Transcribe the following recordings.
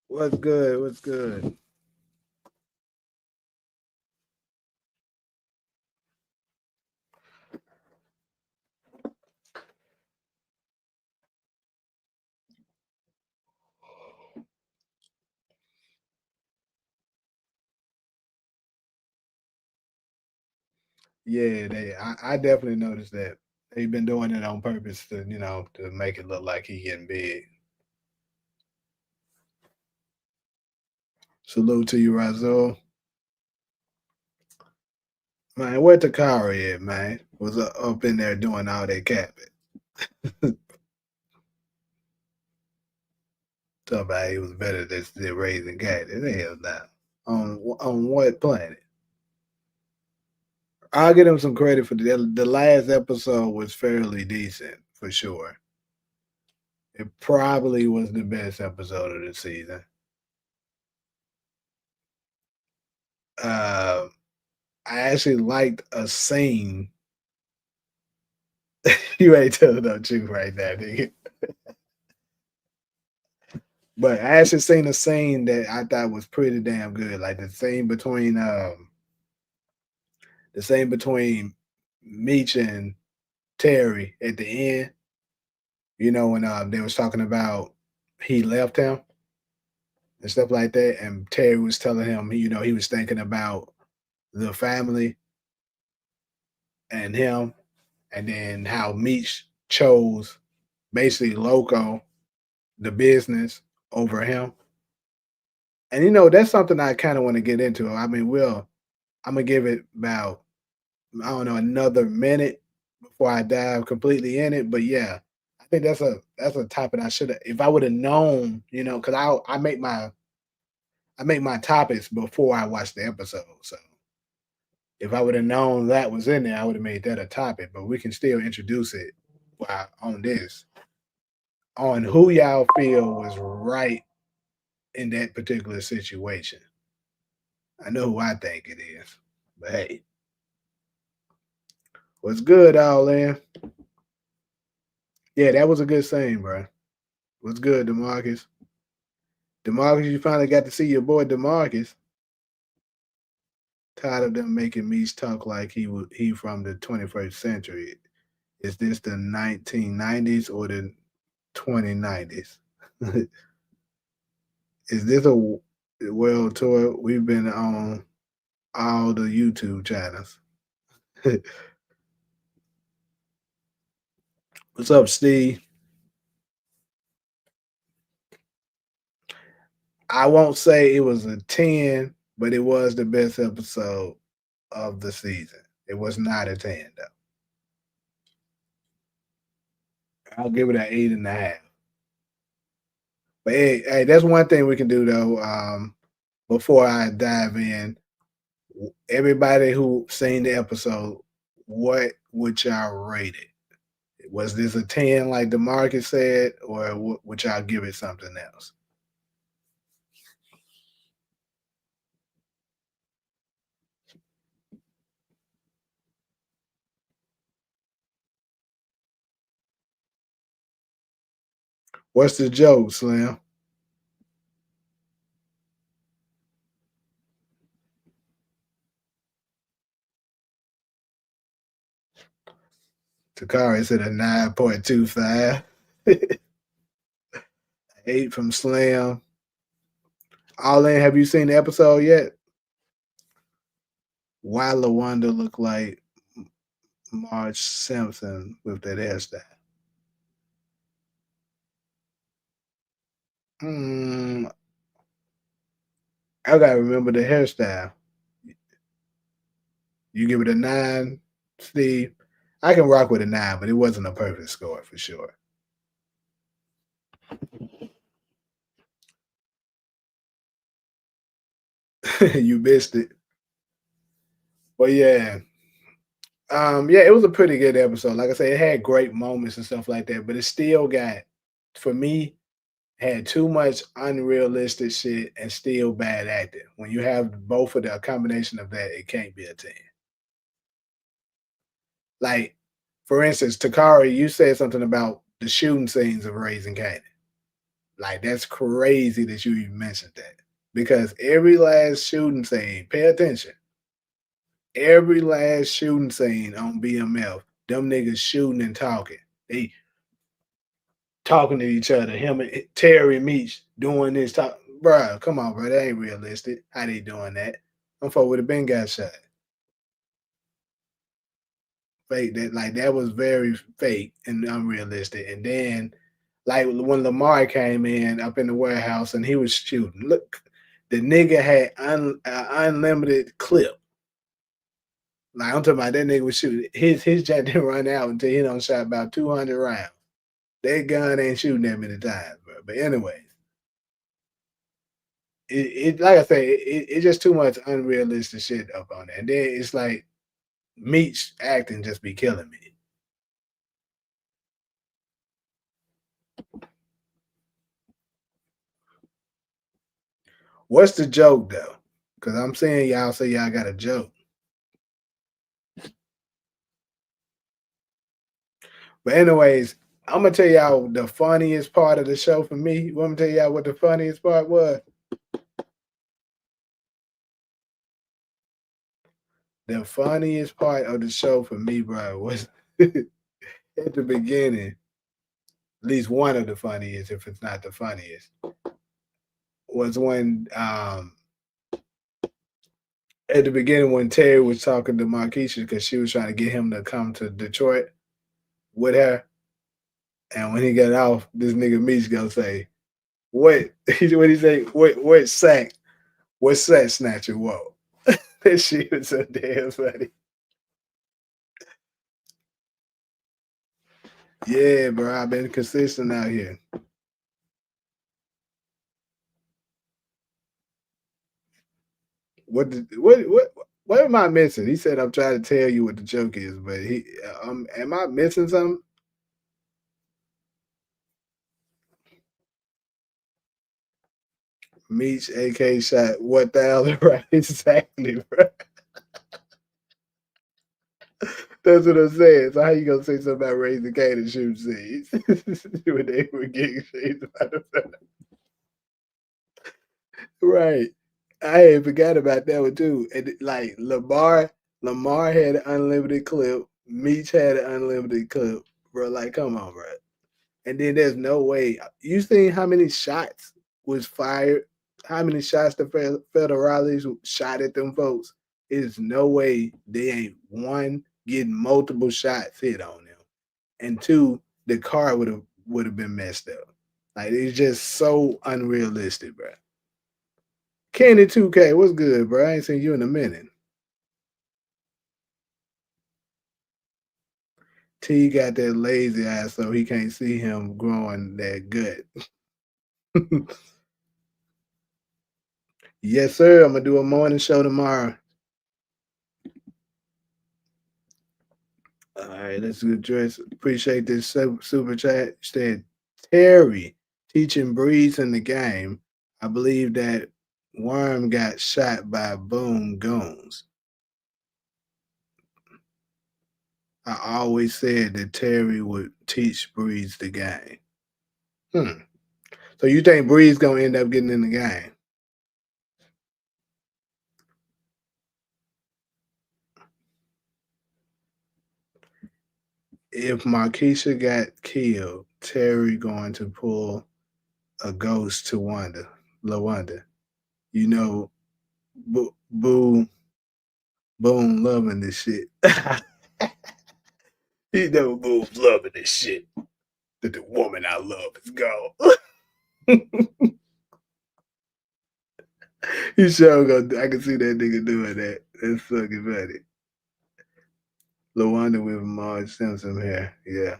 What's good? What's good? Yeah, I definitely noticed that they've been doing it on purpose to to make it look like he getting big. Salute to you, Razul. Man, where Takari at, man? Was up in there doing all that capping. Talking about he was better than raising cat. Hell now. On what planet? I'll give him some credit for the last episode was fairly decent for sure. It probably was the best episode of the season. Uh, I actually liked a scene. You ain't telling no truth right now, nigga. But I actually seen a scene that I thought was pretty damn good. Like the scene between Meech and Terry at the end. You know when they was talking about he left him and stuff like that, and Terry was telling him, he was thinking about the family and him, and then how Meech chose basically Loco, the business, over him. And that's something I kind of want to get into. I mean, I'm gonna give it about I don't know another minute before I dive completely in it. But yeah, I think that's a topic I should have if I would have known, because I make my topics before I watch the episode. So if I would have known that was in there, I would have made that a topic. But we can still introduce it while on this on who y'all feel was right in that particular situation. I know who I think it is, but hey, what's good, all in? Yeah, that was a good scene, bro. What's good, Demarcus? Demarcus, you finally got to see your boy Demarcus. Tired of them making me talk like he from the 21st century. Is this the 1990s or the 2090s? Is this a world tour? We've been on all the YouTube channels. What's up, Steve? I won't say it was a 10, but it was the best episode of the season. It was not a 10, though. I'll give it an 8.5. But hey, that's one thing we can do, though. Before I dive in, everybody who seen the episode, what would y'all rate it? Was this a 10 like DeMarcus said, or would y'all give it something else? What's the joke, Slim? Takari said a 9.25. 8 from Slim. All in, have you seen the episode yet? Why LaWanda look like Marge Simpson with that hairstyle? Mm, I gotta remember the hairstyle. You give it a 9, Steve. I can rock with a 9, but it wasn't a perfect score for sure. You missed it. But yeah. Yeah, it was a pretty good episode. Like I said, it had great moments and stuff like that, but it still got, for me, had too much unrealistic shit and still bad acting. When you have both of the a combination of that, it can't be a 10. Like, for instance, Takari, you said something about the shooting scenes of Raising Canaan. Like that's crazy that you even mentioned that. Because every last shooting scene, pay attention. Every last shooting scene on BMF, them niggas shooting and talking. They talking to each other. Him and Terry Meach doing this talk. Bruh, come on, bro. That ain't realistic. How they doing that? I'm for would have been got shot. Fake that like that was very fake and unrealistic. And then like when Lamar came in up in the warehouse and he was shooting, look, the nigga had unlimited clip. Like I'm talking about that nigga was shooting. His jet didn't run out until he done shot about 200 rounds. That gun ain't shooting that many times, bro. But anyways, it like I say, it's just too much unrealistic shit up on it. And then it's like Meach acting just be killing me. What's the joke though? Because I'm saying y'all say y'all got a joke. But anyways, I'm gonna tell y'all the funniest part of the show for me. I'm gonna tell y'all what the funniest part was. The funniest part of the show for me, bro, was at the beginning. At least one of the funniest, if it's not the funniest, was when at the beginning when Terry was talking to Marquisha because she was trying to get him to come to Detroit with her. And when he got off, this nigga Meech gonna say, what what he say? What sack snatcher? Whoa. That shit was so damn funny. Yeah, bro. I've been consistent out here. What am I missing? He said I'm trying to tell you what the joke is, but he am I missing something? Meech AK shot 1,000 right exactly, bro. That's what I'm saying. So how you gonna say something about raising cane and shooting seeds when they were getting shades about the right? I ain't forgot about that one too. And like Lamar had an unlimited clip. Meech had an unlimited clip, bro. Like, come on, bro. And then there's no way you seen how many shots was fired, how many shots the federales shot at them folks. There's no way they ain't one getting multiple shots hit on them, and two the car would have been messed up. Like it's just so unrealistic, bro. Kenny 2K, what's good, bro? I ain't seen you in a minute. T got that lazy eye, so he can't see him growing that gut. Yes, sir. I'm gonna do a morning show tomorrow. All right, let's get dressed. Appreciate this super chat. Said Terry teaching Breeze in the game. I believe that Worm got shot by Boom Goons. I always said that Terry would teach Breeze the game. So you think Breeze gonna end up getting in the game? If Marquisha got killed, Terry going to pull a ghost to LaWanda. You know, Boom loving this shit. You know, Boom's loving this shit. That the woman I love is gone. You sure gonna? I can see that nigga doing that. That's fucking funny. LaWanda with Marge Simpson hair. Yeah.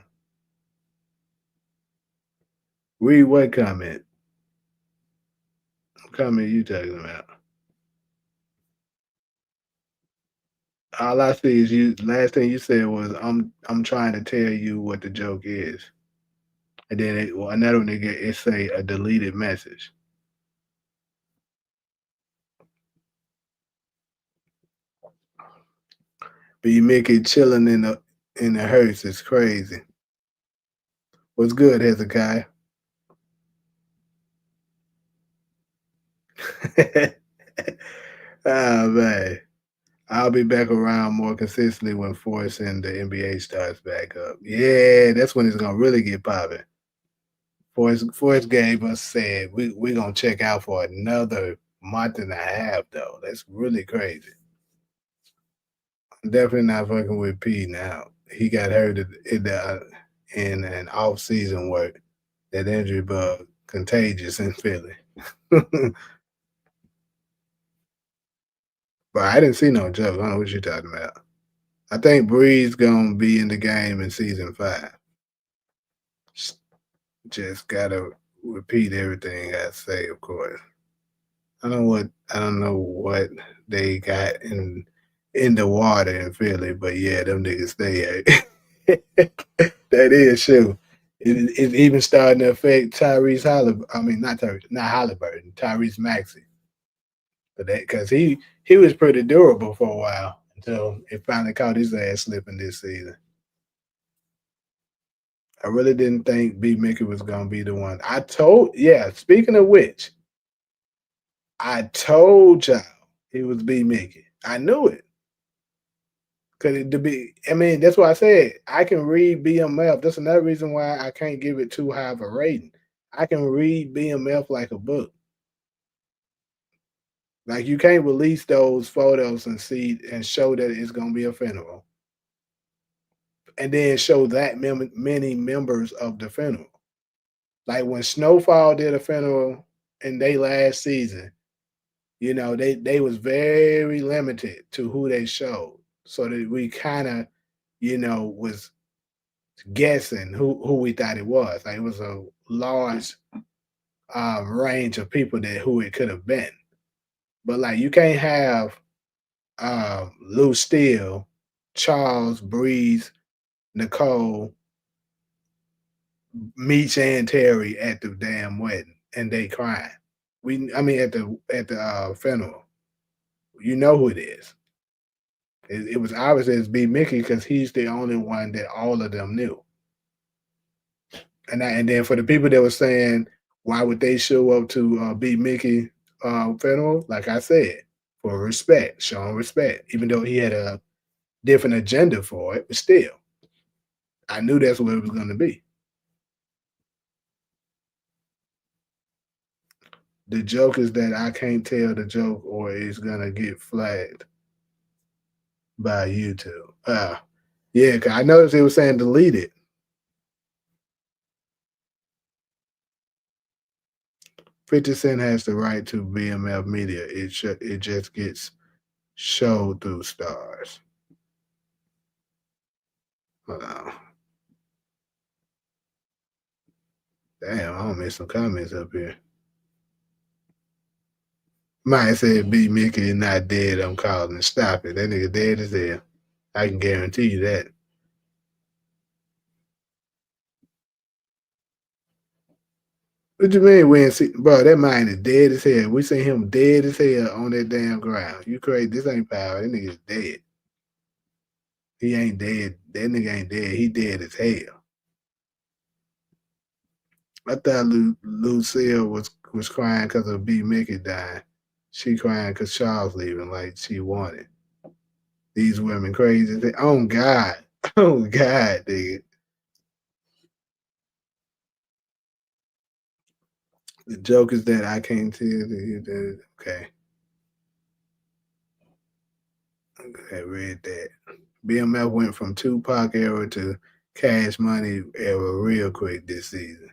Read what comment? What comment you talking about? All I see is you. Last thing you said was, "I'm trying to tell you what the joke is," and then another nigga it say a deleted message. B Mickey chilling in the hearse is crazy. What's good, Hezekiah? Oh man. I'll be back around more consistently when Force and the NBA starts back up. Yeah, that's when it's gonna really get popping. Force gave us said we gonna check out for another month and a half though. That's really crazy. I'm definitely not fucking with P now. He got hurt in an off season work. That injury bug contagious in Philly. But I didn't see no joke. I don't know what you're talking about. I think Bree's gonna be in the game in season 5. Just gotta repeat everything I say, of course. I don't know what they got in the water in Philly, but yeah, them niggas stay that is true. It's even starting to affect Tyrese Halliburton. I mean, not Halliburton, Tyrese Maxey. But that because he was pretty durable for a while until it finally caught his ass slipping this season. I really didn't think B Mickey was gonna be the one. Yeah, speaking of which, I told y'all it was B Mickey. I knew it. Cause to be, I mean, that's why I said I can read BMF. That's another reason why I can't give it too high of a rating. I can read BMF like a book. Like you can't release those photos and see and show that it's gonna be a funeral, and then show that many members of the funeral. Like when Snowfall did a funeral in they last season, you know, they was very limited to who they showed, so that we kind of, you know, was guessing who we thought it was. Like it was a large range of people that who it could have been. But like you can't have Lou Steele, Charles, Breeze, Nicole, Meech, and Terry at the damn wedding, and they crying. I mean, at the funeral, you know who it is. It was obvious as B Mickey because he's the only one that all of them knew. And then for the people that were saying why would they show up to B Mickey funeral, like I said, for respect, showing respect, even though he had a different agenda for it, but still, I knew that's what it was going to be. The joke is that I can't tell the joke or it's going to get flagged by YouTube. Yeah, 'cause I noticed it was saying delete it. 50 Cent has the right to BMF media. It just gets showed through stars. Hold on. Damn, I don't miss some comments up here. Mine said B Mickey is not dead. I'm calling it. Stop it. That nigga dead as hell. I can guarantee you that. What you mean we ain't see, bro? That mine is dead as hell. We seen him dead as hell on that damn ground. You crazy? This ain't power. That nigga's dead. He ain't dead. That nigga ain't dead. He dead as hell. I thought Lucille was crying because of B Mickey dying. She crying because Charles leaving like she wanted. These women crazy. Oh God. Oh God, nigga. The joke is that I can't tell you that. Okay. I read that. BMF went from Tupac era to Cash Money era real quick this season.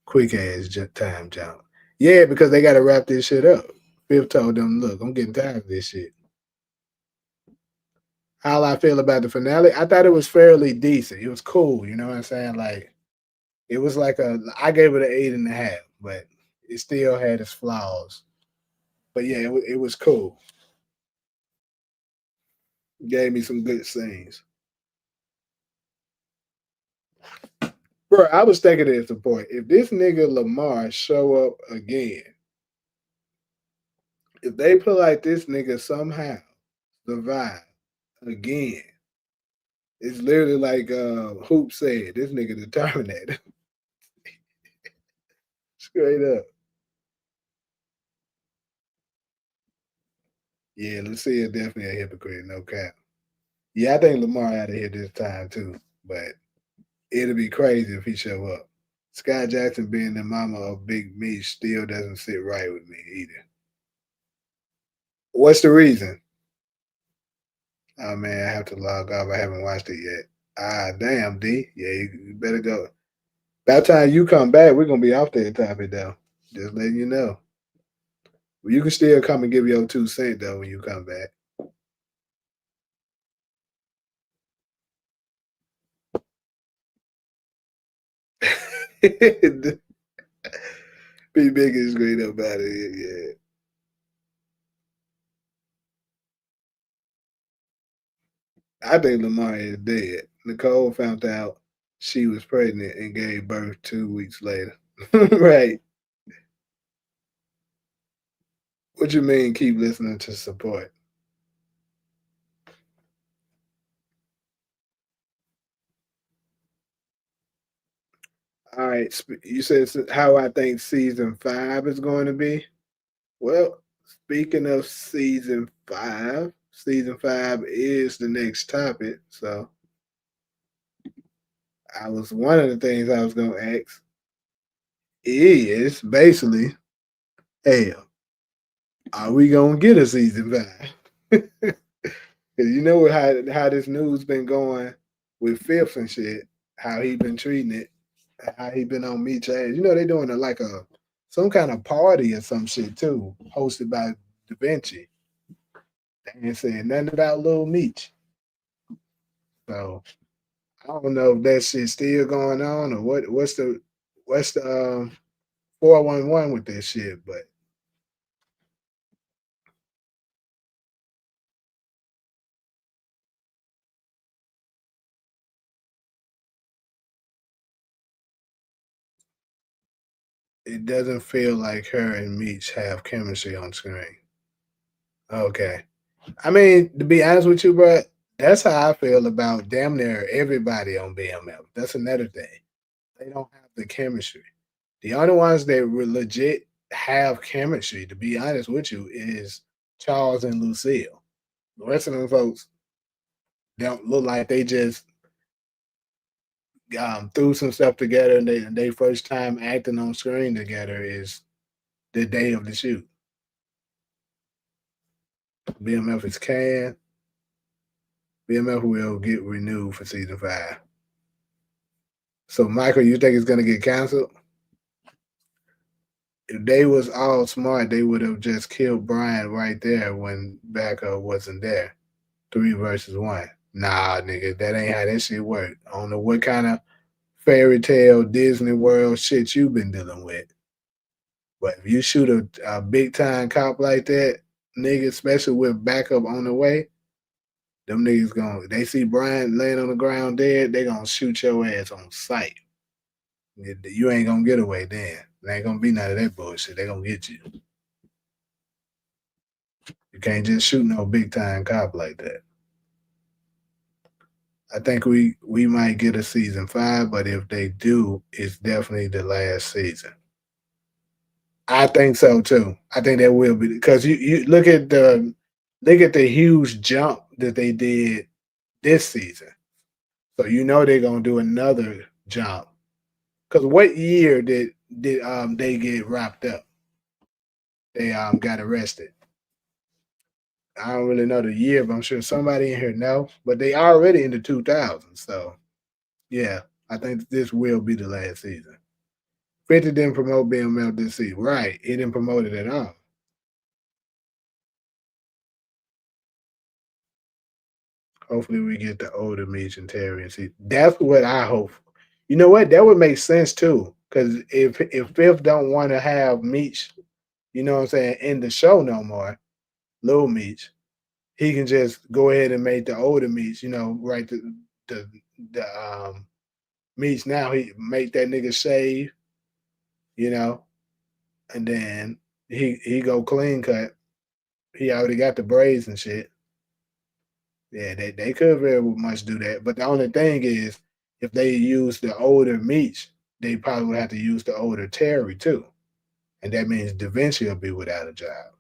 Quick ass time jump. Yeah, because they got to wrap this shit up. Fifth told them, look, I'm getting tired of this shit. How I feel about the finale, I thought it was fairly decent. It was cool, you know what I'm saying? Like, it was like I gave it an 8.5, but it still had its flaws. But yeah, it was cool. Gave me some good scenes. Bro, I was thinking at the point, if this nigga Lamar show up again, if they put like this nigga somehow survive again, it's literally like Hoop said, this nigga the Terminator. Straight up. Yeah, Lucia definitely a hypocrite, no cap. Yeah, I think Lamar out of here this time too, but it'll be crazy if he show up. Sky Jackson being the mama of Big Meech still doesn't sit right with me either. What's the reason? Oh man, I have to log off. I haven't watched it yet. Ah, damn, D. Yeah, you better go. By the time you come back, we're gonna be off that topic though. Just letting you know. Well, you can still come and give your 2 cents though when you come back. Be big and straight up out of here. Yeah. I think Lamar is dead. Nicole found out she was pregnant and gave birth 2 weeks later. Right. What you mean keep listening to support? All right. You said how I think season 5 is going to be. Well, speaking of season 5 is the next topic. So I was one of the things I was going to ask is basically, hey, are we going to get a season 5? Cause you know how this news been going with Fifth and shit, how he been treating it, how he been on Meech ass. You know they doing like a some kind of party or some shit too, hosted by Da Vinci. They ain't saying nothing about Lil Meech. So I don't know if that shit's still going on or what. What's the 411 with this shit? But it doesn't feel like her and Meech have chemistry on screen. Okay. I mean, to be honest with you, bro, that's how I feel about damn near everybody on BMF. That's another thing. They don't have the chemistry. The only ones that were legit have chemistry, to be honest with you, is Charles and Lucille. The rest of them folks don't look like they just threw some stuff together and they first time acting on screen together is the day of the shoot. BMF is can. BMF will get renewed for season 5. So, Michael, you think it's gonna get canceled? If they was all smart, they would have just killed Brian right there when backup wasn't there. 3 versus 1. Nah, nigga, that ain't how that shit work. I don't know what kind of fairy tale Disney World shit you been dealing with. But if you shoot a big time cop like that, nigga, especially with backup on the way, them niggas gonna they see Brian laying on the ground dead, they gonna shoot your ass on sight. You ain't gonna get away then. There ain't gonna be none of that bullshit. They gonna get you. You can't just shoot no big time cop like that. I think we might get a season 5, but if they do, it's definitely the last season. I think so too. I think that will be because you look at the huge jump that they did this season. So you know they're gonna do another jump. Because what year did they get wrapped up? They got arrested. I don't really know the year, but I'm sure somebody in here know. But they already in the 2000s, so yeah, I think this will be the last season. 50 didn't promote BML this season, right? It didn't promote it at all. Hopefully, we get the older Meech and Terry and see. That's what I hope. You know what? That would make sense too, because if Fifth don't want to have Meech, you know what I'm saying, in the show no more, Lil Meech, he can just go ahead and make the older Meech, right the Meech now. He make that nigga shave, you know, and then he go clean cut. He already got the braids and shit. Yeah, they could very much do that. But the only thing is, if they use the older Meech, they probably would have to use the older Terry too. And that means Da Vinci will be without a job.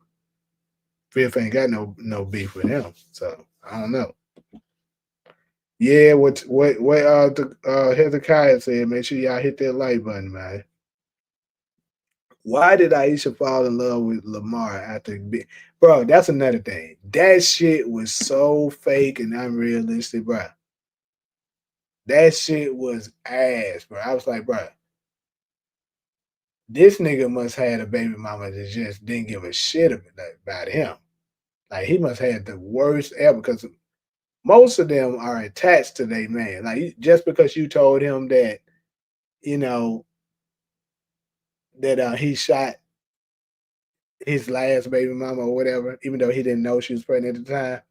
Fifth ain't got no beef with him, so I don't know. Yeah, what Hezekiah said. Make sure y'all hit that like button, man. Why did Aisha fall in love with Lamar after bro? That's another thing. That shit was so fake and unrealistic, bro. That shit was ass, bro. I was like, bro, this nigga must have had a baby mama that just didn't give a shit about him. Like he must have had the worst ever because most of them are attached to their man. Like just because you told him that, you know, that he shot his last baby mama or whatever, even though he didn't know she was pregnant at the time,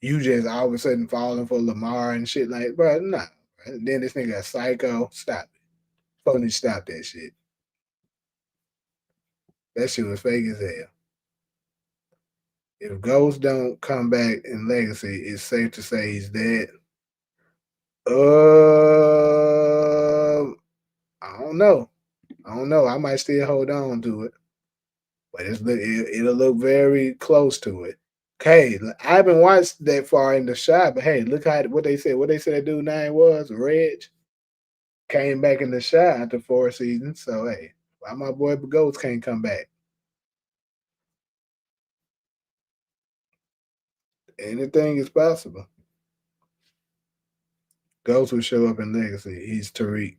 you just all of a sudden falling for Lamar and shit like, bro, nah. And then this nigga a psycho. Stop it. Phony, stop that shit. That shit was fake as hell. If Ghost don't come back in Legacy, it's safe to say he's dead. I don't know. I don't know. I might still hold on to it, but it'll look very close to it. Okay, I haven't watched that far in the shot, but hey, look how what they said. What they said that dude name was Reg came back in the shot after 4 seasons. So hey, why my boy Ghost can't come back? Anything is possible. Ghost will show up in Legacy. He's Tariq.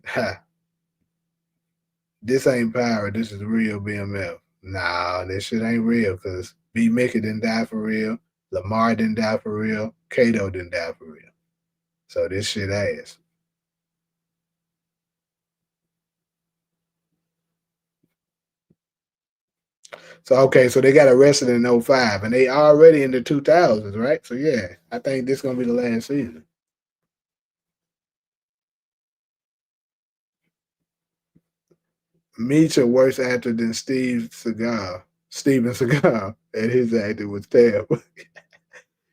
Ha. This ain't power. This is real BMF. Nah, this shit ain't real because B. Mickey didn't die for real. Lamar didn't die for real. Kato didn't die for real. So this shit ass. So okay, so they got arrested in 05 and they already in the 2000s, right? So yeah, I think this is gonna be the last season. Meech a worse actor than Steven Seagal, and his acting was terrible.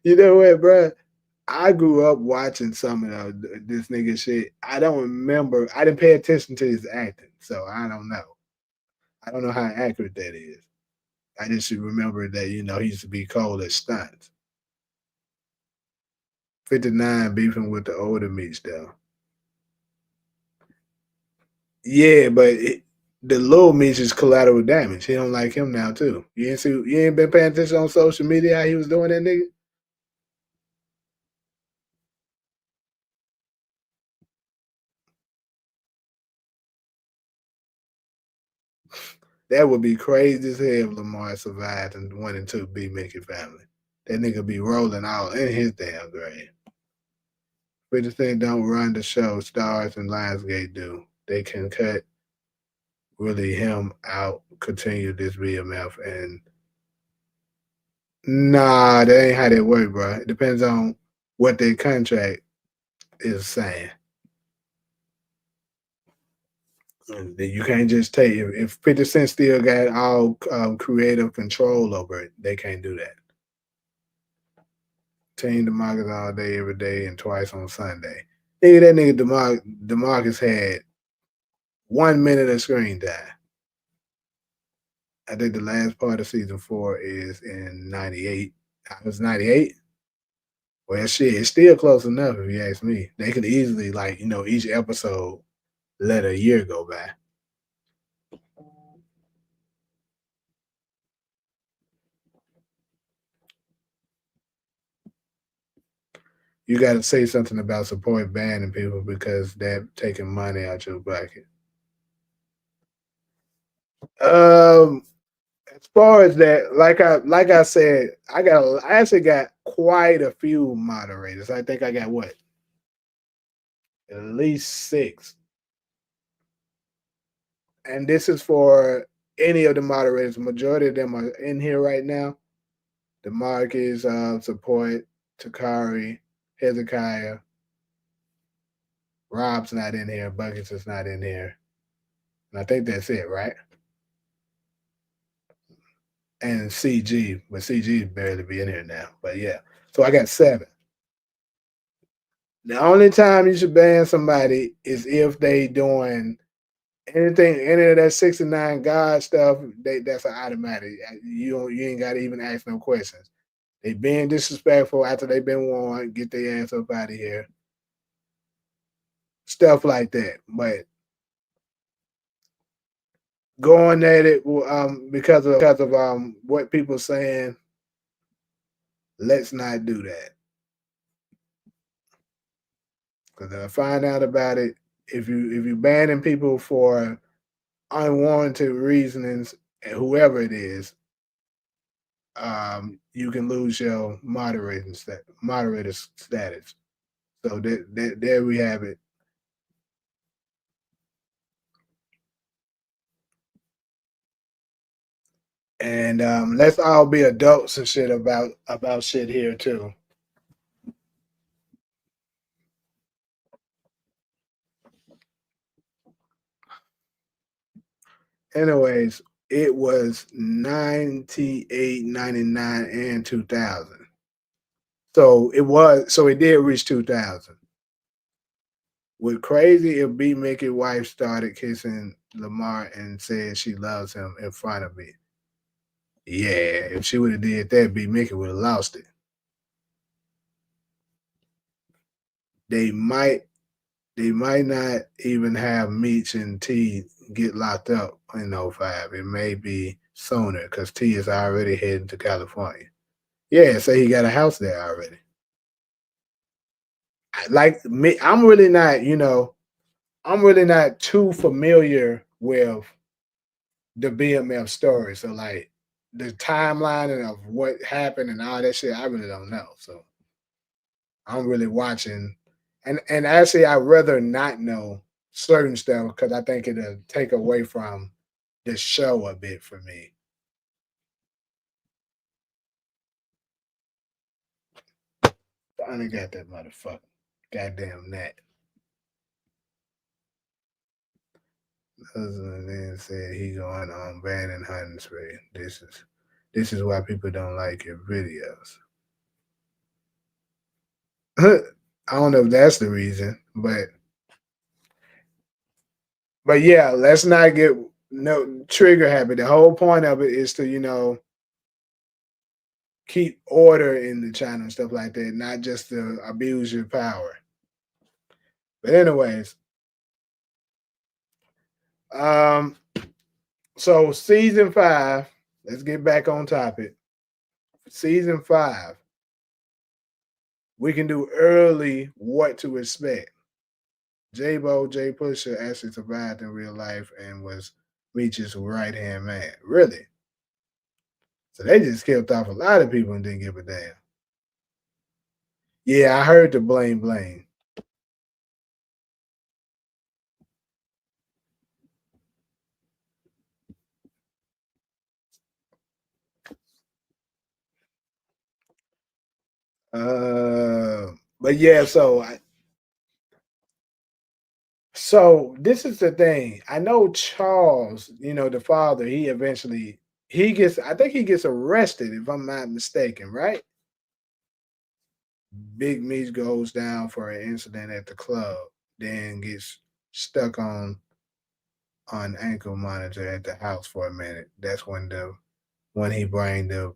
You know what, bro? I grew up watching some of this nigga shit. I don't remember. I didn't pay attention to his acting, so I don't know. I don't know how accurate that is. I just remember that he used to be cold at stunts. 59 beefing with the older Meech though. Yeah, but the little Meech is collateral damage. He don't like him now too. You ain't been paying attention on social media how he was doing that nigga. That would be crazy as hell if Lamar survived and 1 and 2 B Mickey family. That nigga be rolling out in his damn grave. But the thing don't run the show, Stars and Lionsgate do. They can cut really him out, continue this BMF, and nah, that ain't how that work, bro. It depends on what their contract is saying. You can't just take if 50 Cent still got all creative control over it, they can't do that. Team DeMarcus all day, every day, and twice on Sunday. That nigga DeMarcus had 1 minute of screen time. I think the last part of season 4 is in '98. I was '98. Well, shit, it's still close enough if you ask me. They could easily, each episode let a year go by. You got to say something about support banning people because they're taking money out your pocket. Um, as far as that, like I said, I actually got quite a few moderators. I think I got what, at least 6, and this is for any of the moderators. The majority of them are in here right now. DeMarcus, support Takari, Hezekiah, Rob's not in here, Buckets is not in here, and I think that's it, right? And CG, but CG barely be in here now. But yeah, so I got 7. The only time you should ban somebody is if they doing Anything, any of that 69 God stuff, that's an automatic. You ain't got to even ask no questions. They being disrespectful after they been warned. Get their ass up out of here. Stuff like that. But going at it because of what people saying, let's not do that. Because I find out about it, if you banning people for unwarranted reasonings, and whoever it is, you can lose your moderator status. So there we have it. And let's all be adults and shit about shit here too. Anyways, it was 98, 99, and 2000. So it did reach 2000. What crazy if B Mickey wife started kissing Lamar and said she loves him in front of me. Yeah, if she would have did that, B Mickey would have lost it. They might they might not even have Meech and T get locked up in '05. It may be sooner because T is already heading to California. Yeah, say he got a house there already. Like me, I'm really not too familiar with the BMF story. So like the timeline and of what happened and all that shit, I really don't know. So I'm really watching, and actually, I'd rather not know certain stuff because I think it'll take away from the show a bit for me. Finally got that motherfucker. Goddamn that. Husband then said he going on banning hunting spree. This is why people don't like your videos. I don't know if that's the reason, but yeah, let's not get no trigger happy. The whole point of it is to keep order in the channel and stuff like that, not just to abuse your power. But anyways, um, so season 5. Let's get back on topic. Season 5, we can do early what to expect. J-Bo, J Pusher actually survived in real life and was Meech's right hand man. Really? So they just killed off a lot of people and didn't give a damn. Yeah, I heard the blame. But yeah, so this is the thing. I know Charles, the father, I think he gets arrested if I'm not mistaken, right? Big Meech goes down for an incident at the club, then gets stuck on ankle monitor at the house for a minute. That's when he bring the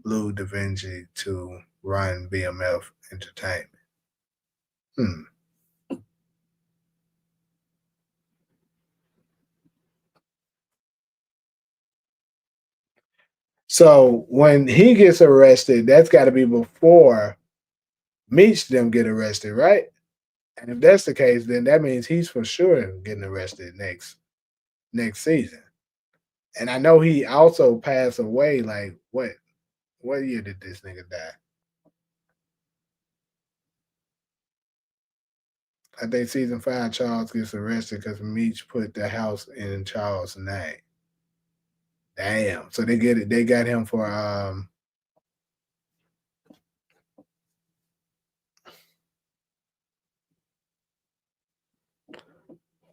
Blue Da Vinci to run BMF Entertainment. Hmm. So when he gets arrested, that's got to be before Meech them get arrested, right? And if that's the case, then that means he's for sure getting arrested next season. And I know he also passed away. Like what year did this nigga die? I think season 5, Charles gets arrested because Meech put the house in Charles' name. Damn. So they get it. They got him for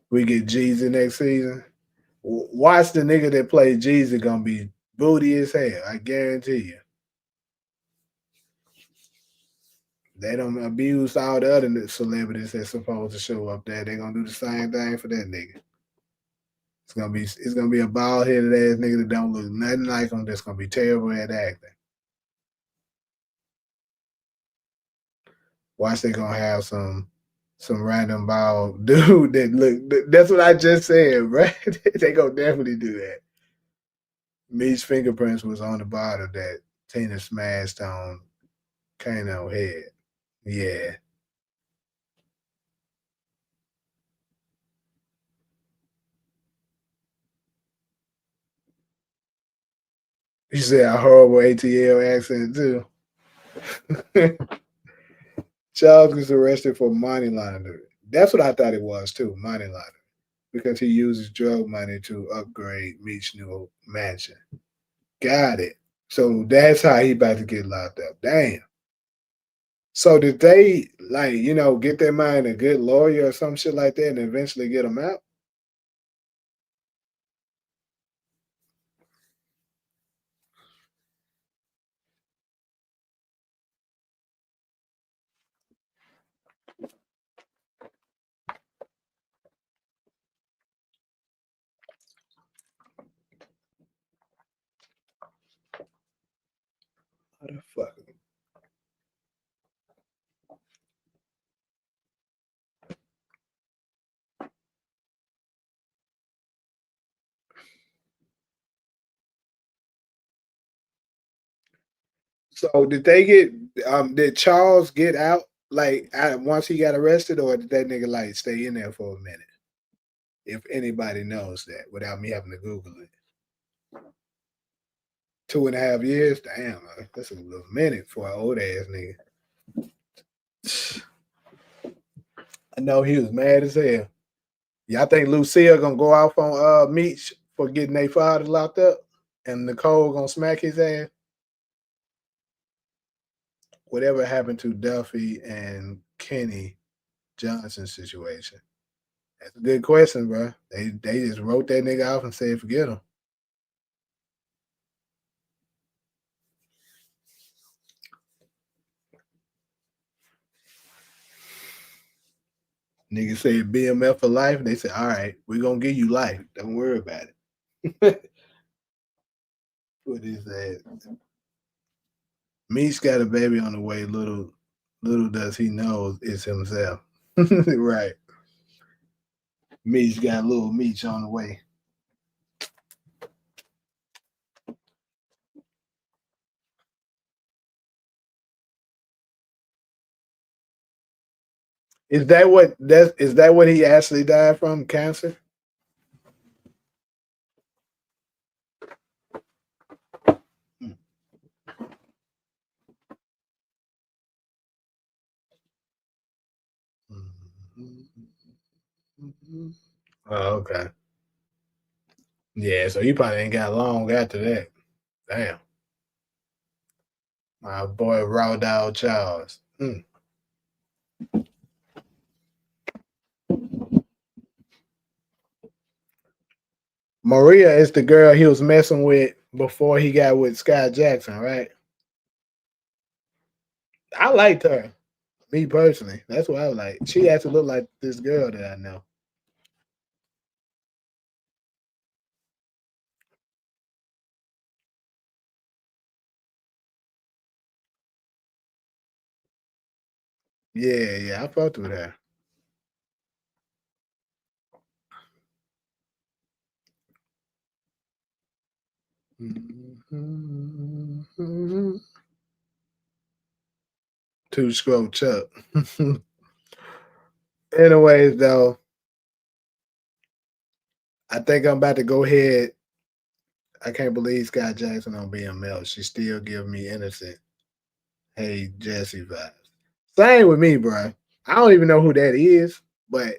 we get Jeezy next season. Watch the nigga that played Jeezy gonna be booty as hell. I guarantee you. They don't abuse all the other celebrities that's supposed to show up there. They're gonna do the same thing for that nigga. It's gonna be a bald headed ass nigga that don't look nothing like him. That's gonna be terrible at acting. Watch they gonna have some random bald dude that look. That's what I just said, right? They gonna definitely do that. Me's fingerprints was on the bottle that Tina smashed on Kano head. Yeah. You said a horrible ATL accent too. Charles was arrested for money laundering. That's what I thought it was too, money laundering. Because he uses drug money to upgrade Meech's new mansion. Got it. So that's how he about to get locked up. Damn. So did they get their mind a good lawyer or some shit like that and eventually get him out? How the fuck? So did Charles get out once he got arrested, or did that nigga stay in there for a minute? If anybody knows that without me having to Google it. 2.5 years? Damn, that's a little minute for an old ass nigga. I know he was mad as hell. Y'all think Lucille gonna go off on Meech for getting their father locked up? And Nicole gonna smack his ass? Whatever happened to Duffy and Kenny Johnson situation? That's a good question, bro. They just wrote that nigga off and said forget him. Nigga said BMF for life. They said, all right, we're gonna give you life. Don't worry about it. What is that? Meech got a baby on the way. Little does he know it's himself. Right. Meech got little Meech on the way. Is that what he actually died from? Cancer? Oh, okay. Yeah, so you probably ain't got long after that. Damn. My boy Raw Dog Charles. Maria is the girl he was messing with before he got with Scott Jackson, right? I liked her. Me personally. That's what I like. She actually looked like this girl that I know. Yeah, yeah, I fucked with her. Two stroke Chuck. Anyways, though, I think I'm about to go ahead. I can't believe Scott Jackson on BML. She still give me innocent. Hey, Jesse vibes. Same with me, bro. I don't even know who that is, but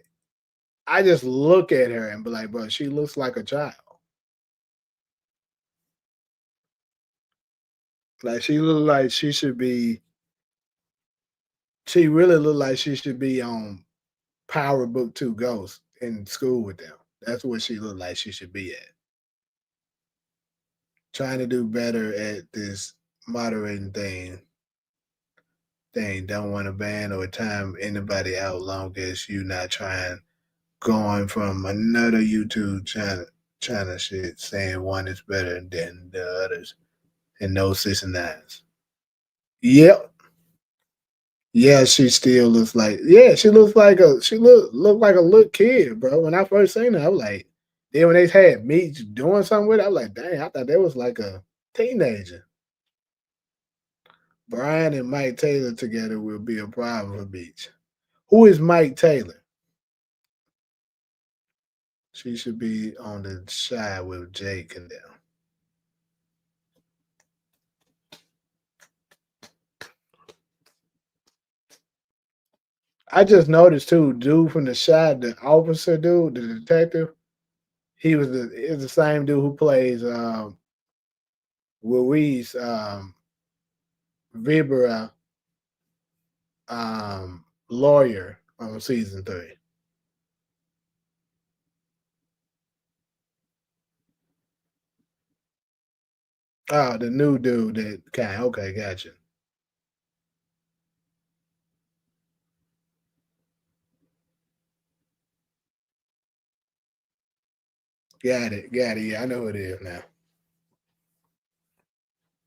I just look at her and be like, bro, she looks like a child. Like she look like she should be. She really look like she should be on Power Book 2 Ghost in school with them. That's what she looked like she should be at. Trying to do better at this moderating thing. Don't want to ban or time anybody out long as you not trying going from another YouTube channel. China shit saying one is better than the others and no six and nines. Yep. Yeah, she still looks like she looks like look like a little kid, bro. When I first seen her, I was like, then when they had Meech doing something with it, I was like, dang, I thought that was like a teenager. Brian and Mike Taylor together will be a problem for Beach. Who is Mike Taylor? She should be on the side with Jake and them. I just noticed too, dude from the shot, the officer dude, the detective, he was the same dude who plays Louise Vibra lawyer on season 3. Oh, the new dude that okay, gotcha. Got it. Yeah, I know who it is now.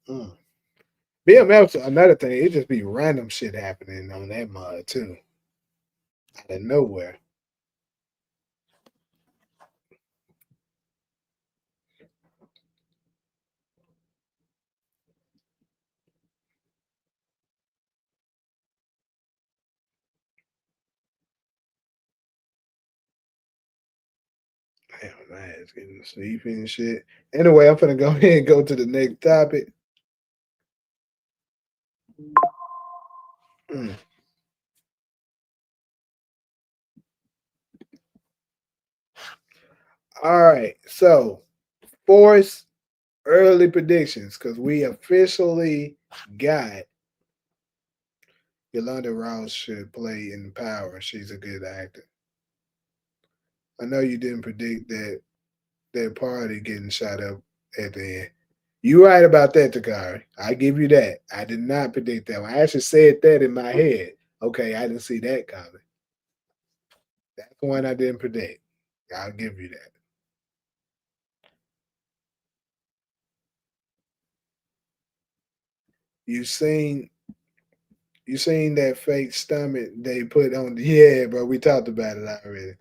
Mm. BMF another thing, it just be random shit happening on that mud too. Out of nowhere. Damn, man, it's getting sleepy and shit. Anyway, I'm gonna go ahead and go to the next topic. Mm. All right, so force early predictions because we officially got Yolanda Rouse should play in Power. She's a good actor. I know you didn't predict that party getting shot up at the end. You right about that, Takari. I give you that. I did not predict that one. I actually said that in my head. Okay, I didn't see that coming. That's one I didn't predict. I'll give you that. You seen you seen that fake stomach they put on the yeah, bro. We talked about it already.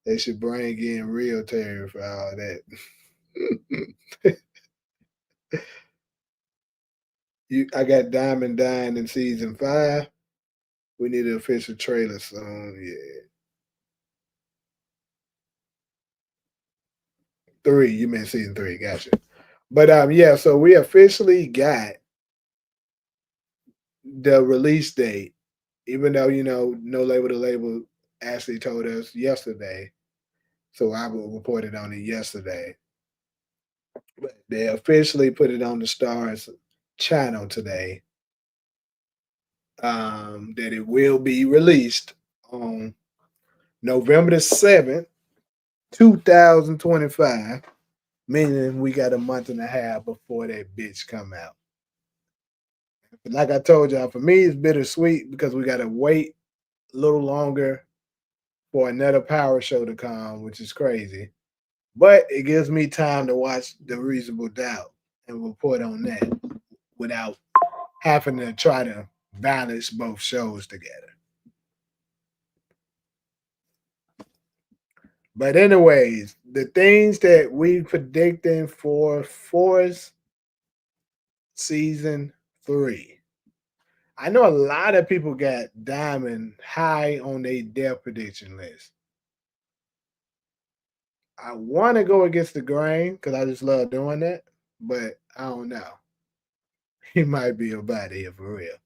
They should bring in real Terry for all that. I got Diamond dying in season 5. We need an official trailer soon. Yeah. 3, you meant season 3, gotcha. But yeah, so we officially got the release date, even though no label to label actually told us yesterday. So I reported on it yesterday. But they officially put it on the Stars channel today. That it will be released on November the 7th, 2025, meaning we got a month and a half before that bitch come out. But like I told y'all, for me it's bittersweet because we gotta wait a little longer for another power show to come, which is crazy. But it gives me time to watch The Reasonable Doubt and report on that without having to try to balance both shows together. But anyways, the things that we predicting for Force season 3. I know a lot of people got Diamond high on their death prediction list. I want to go against the grain because I just love doing that, but I don't know. He might be about here for real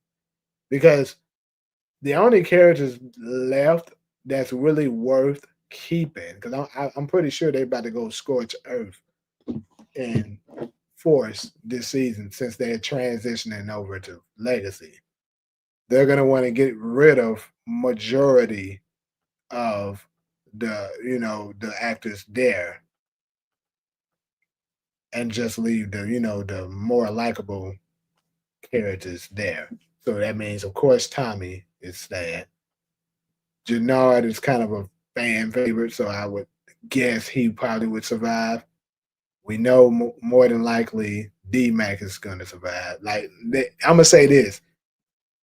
because the only characters left that's really worth keeping because I'm pretty sure they're about to go scorch earth and force this season since they're transitioning over to legacy. They're gonna want to get rid of majority of the actors there and just leave the more likable characters there. So that means, of course, Tommy is staying. Jannard is kind of a fan favorite, so I would guess he probably would survive. We know more than likely D-Mac is going to survive. Like, I'm going to say this.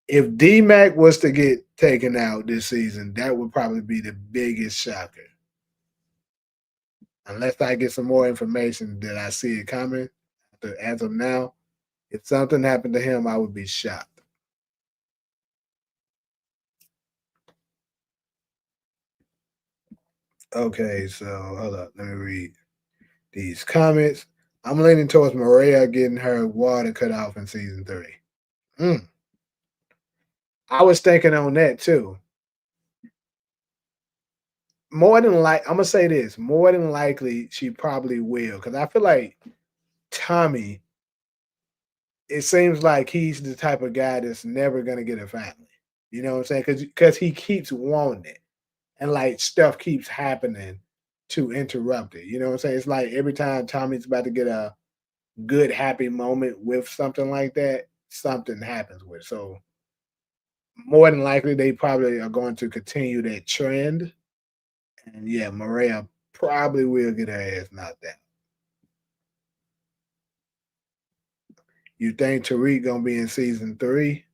If D-Mac was to get taken out this season, that would probably be the biggest shocker. Unless I get some more information that I see it coming. As of now, if something happened to him, I would be shocked. Okay, so hold up. Let me read these comments. I'm leaning towards Maria getting her water cut off in season 3. I was thinking on that too. More than I'm gonna say this. More than likely, she probably will, because I feel like Tommy. It seems like he's the type of guy that's never gonna get a family. You know what I'm saying? Because he keeps wanting it, and like stuff keeps happening to interrupt it. You know what I'm saying? It's like every time Tommy's about to get a good happy moment with something like that, something happens with it. So more than likely, they probably are going to continue that trend. And yeah, Maria probably will get her ass knocked out. You think Tariq gonna be in season 3?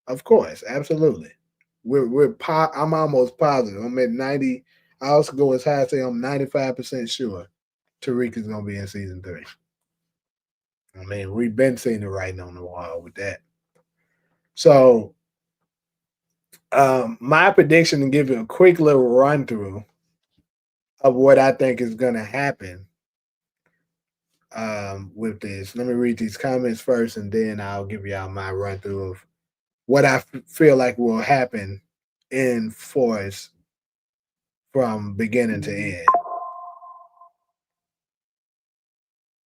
Of course, absolutely. I'm almost positive. I'm at 90. I also go as high as say I'm 95% sure Tariq is gonna be in season 3. I mean, we've been seeing the writing on the wall with that. So my prediction, to give you a quick little run through of what I think is gonna happen with this. Let me read these comments first, and then I'll give y'all my run through of what I feel like will happen in Forest from beginning to end.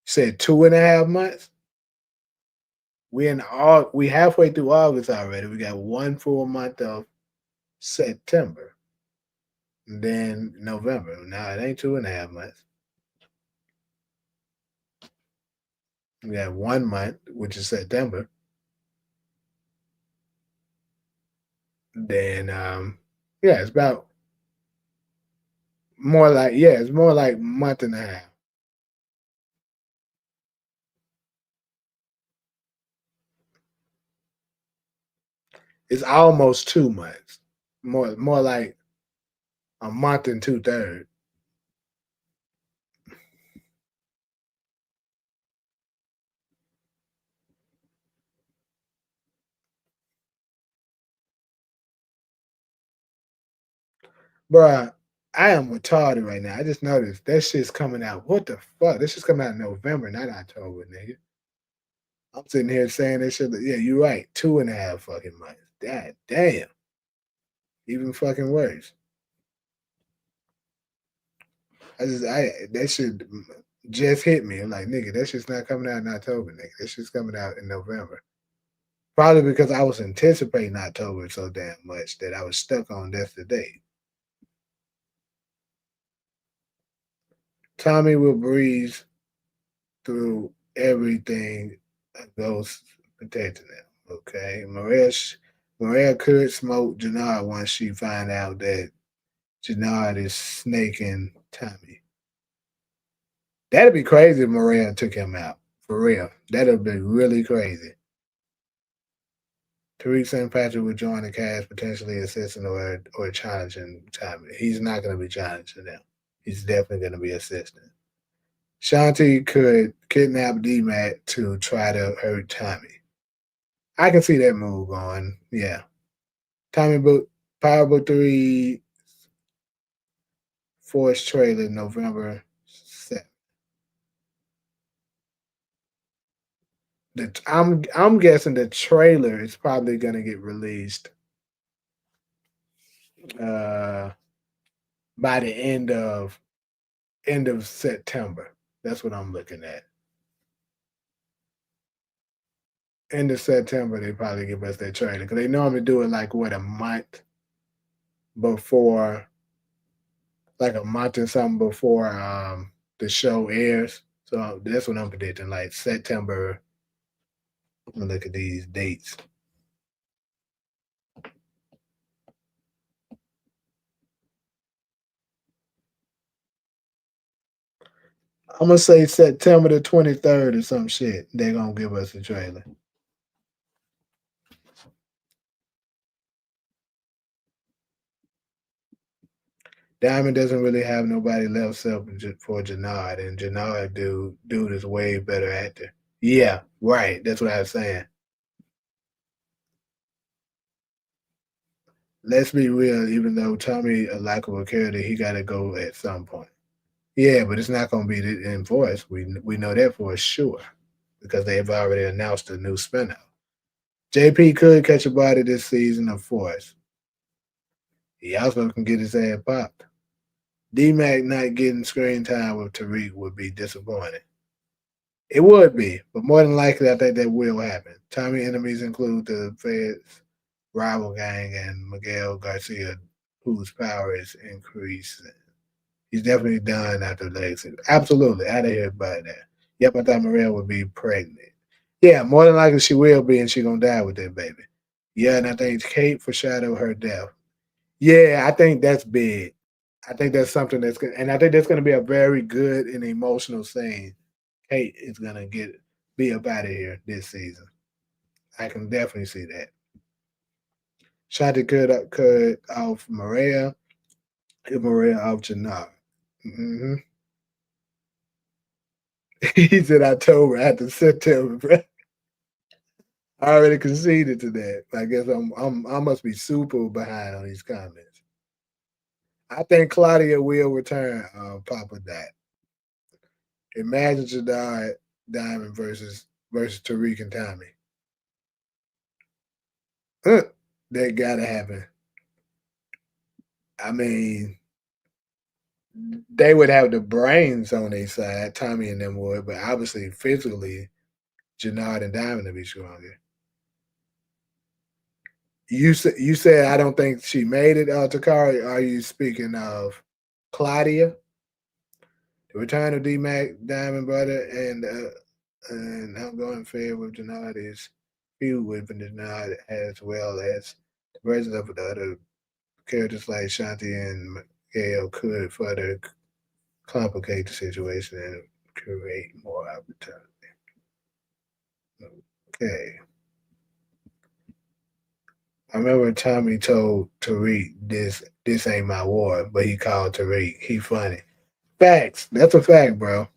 Said 2.5 months. We halfway through August already. We got one full month of September, and then November. Now it ain't 2.5 months. We got 1 month, which is September. Then yeah, it's about it's more like month and a half. It's almost 2 months. More like a month and 2/3. Bruh, I am retarded right now. I just noticed that shit's coming out. What the fuck? This shit's coming out in November, not October, nigga. I'm sitting here saying this shit. Yeah, you're right. 2.5 fucking months. God damn. Even fucking worse. That shit just hit me. I'm like, nigga, that shit's not coming out in October, nigga. That shit's coming out in November. Probably because I was anticipating October so damn much that I was stuck on that's the date. Tommy will breeze through everything goes protecting them. Okay. Maria could smoke Jannard once she find out that Jannard is snaking Tommy. That'd be crazy if Maria took him out. For real. That'd be really crazy. Tariq St. Patrick would join the cast, potentially assisting or challenging Tommy. He's not going to be challenging them. He's definitely going to be assisting. Shanti could kidnap D-Mac to try to hurt Tommy. I can see that move going. Yeah. Tommy Book, Power Book 3 Force trailer November 7th. I'm guessing the trailer is probably gonna get released uh by the end of September. That's what I'm looking at. End of September, they probably give us that trailer because they normally do it like what, a month before, like a month or something before the show airs. So that's what I'm predicting, like September. I'm gonna look at these dates. I'm gonna say September the 23rd or some shit. They're gonna give us a trailer. Diamond doesn't really have nobody left except for Jannard, and Jannard dude is way better actor. Yeah, right. That's what I was saying. Let's be real. Even though Tommy a likable character, he got to go at some point. Yeah, but it's not gonna be in Voice. We know that for sure because they've already announced a new spinoff. JP could catch a body this season of Force. He also can get his ass popped. D-Mac not getting screen time with Tariq would be disappointing. It would be, but more than likely, I think that will happen. Tommy enemies include the Fed's rival gang and Miguel Garcia, whose power is increasing. He's definitely done after Legacy. Absolutely, out of here by that. Yep, I thought Maria would be pregnant. Yeah, more than likely she will be, and she's gonna die with that baby. Yeah, and I think Kate foreshadowed her death. Yeah, I think that's big. I think that's something that's good, and I think that's gonna be a very good and emotional scene. Kate is gonna be up out of here this season. I can definitely see that. Shanti could off Maria, and Maria off Jannar. Mm-hmm. He said October after September, bro. I already conceded to that. I guess I must be super behind on these comments. I think Claudia will return. Papa Dot. Imagine Jadar Diamond versus Tariq and Tommy. That gotta happen. I mean, they would have the brains on their side, Tommy and them would, but obviously physically, Jannard and Diamond would be stronger. You said I don't think she made it, Takari. Are you speaking of Claudia? The return of D Mac, Diamond Brother, and ongoing affair with Jannard is feud with Jannard as well as the presence of the other characters like Shanti and Gail could further complicate the situation and create more opportunity. Okay. I remember Tommy told Tariq this ain't my war, but he called Tariq. He funny. Facts. That's a fact, bro.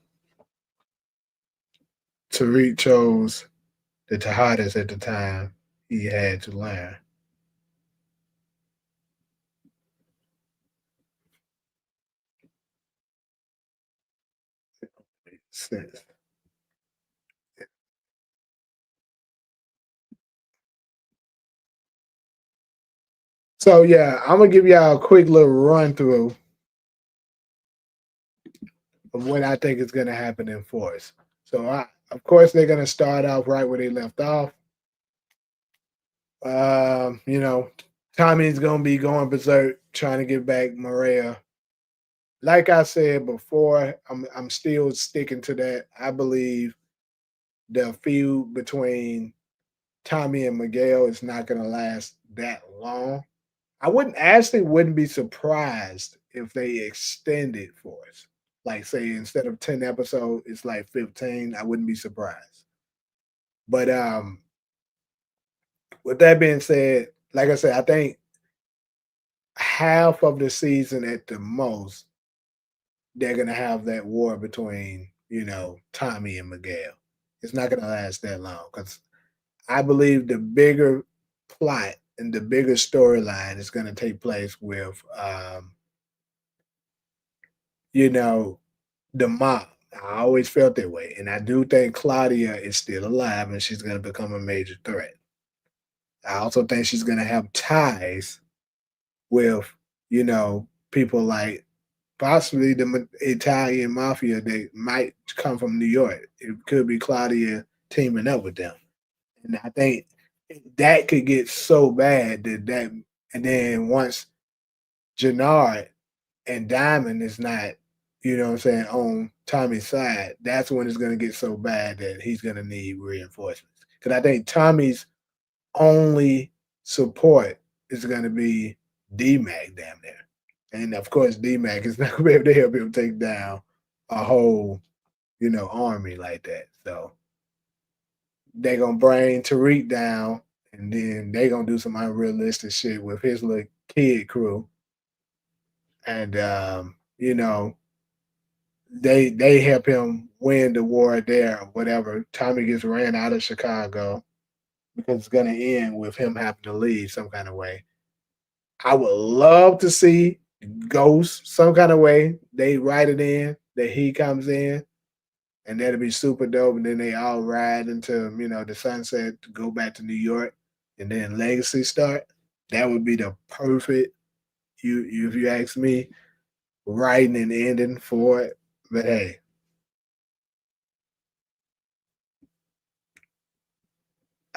Tariq chose the Tejadas at the time he had to learn. Sense. So yeah, I'm gonna give y'all a quick little run through of what I think is gonna happen in Force. So of course they're gonna start off right where they left off. You know, Tommy's gonna be going berserk trying to get back Maria. Like I said before, I'm still sticking to that. I believe the feud between Tommy and Miguel is not gonna last that long. I wouldn't be surprised if they extended for us. Like say instead of 10 episodes, it's like 15. I wouldn't be surprised. But with that being said, like I said, I think half of the season at the most, they're gonna have that war between, Tommy and Miguel. It's not gonna last that long because I believe the bigger plot and the bigger storyline is gonna take place with you know, the mob. I always felt that way. And I do think Claudia is still alive and she's gonna become a major threat. I also think she's gonna have ties with, people like possibly the Italian mafia that might come from New York. It could be Claudia teaming up with them. And I think that could get so bad and then once Jannard and Diamond is not, what I'm saying, on Tommy's side, that's when it's gonna get so bad that he's gonna need reinforcements. Because I think Tommy's only support is gonna be D-Mac down there. And of course, D-Mac is not gonna be able to help him take down a whole army like that. So they gonna bring Tariq down, and then they gonna do some unrealistic shit with his little kid crew, and they help him win the war there or whatever. Tommy gets ran out of Chicago because it's gonna end with him having to leave some kind of way. I would love to see Ghost some kind of way. They write it in that he comes in, and that'd be super dope. And then they all ride into the sunset to go back to New York, and then Legacy start. That would be the perfect if you ask me, writing and ending for it. But hey,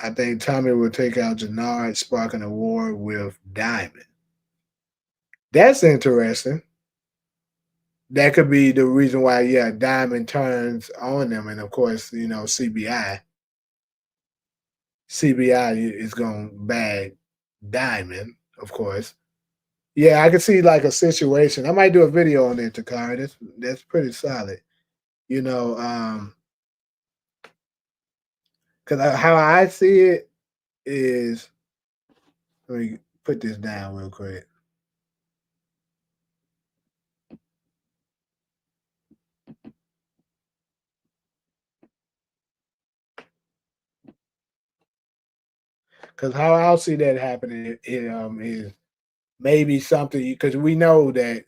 I think Tommy will take out Jannard, sparking a war with Diamond. That's interesting. That could be the reason why, yeah, Diamond turns on them, and of course, CBI is gonna bag Diamond, of course. Yeah, I could see like a situation. I might do a video on it, Takara. That's pretty solid. You know, because how I see it is, let me put this down real quick. Because how I'll see that happening is maybe something because we know that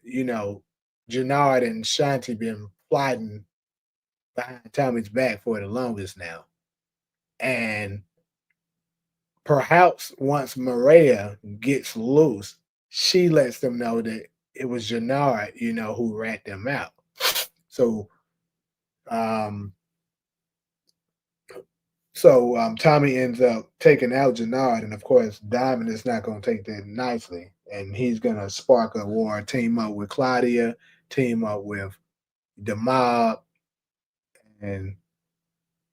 Jannard and Shanti been plotting behind Tommy's back for the longest now, and perhaps once Maria gets loose, she lets them know that it was Jannard, who rat them out. So, um, Tommy ends up taking out Jannard, and of course, Diamond is not going to take that nicely, and he's going to spark a war, team up with Claudia, team up with the mob, and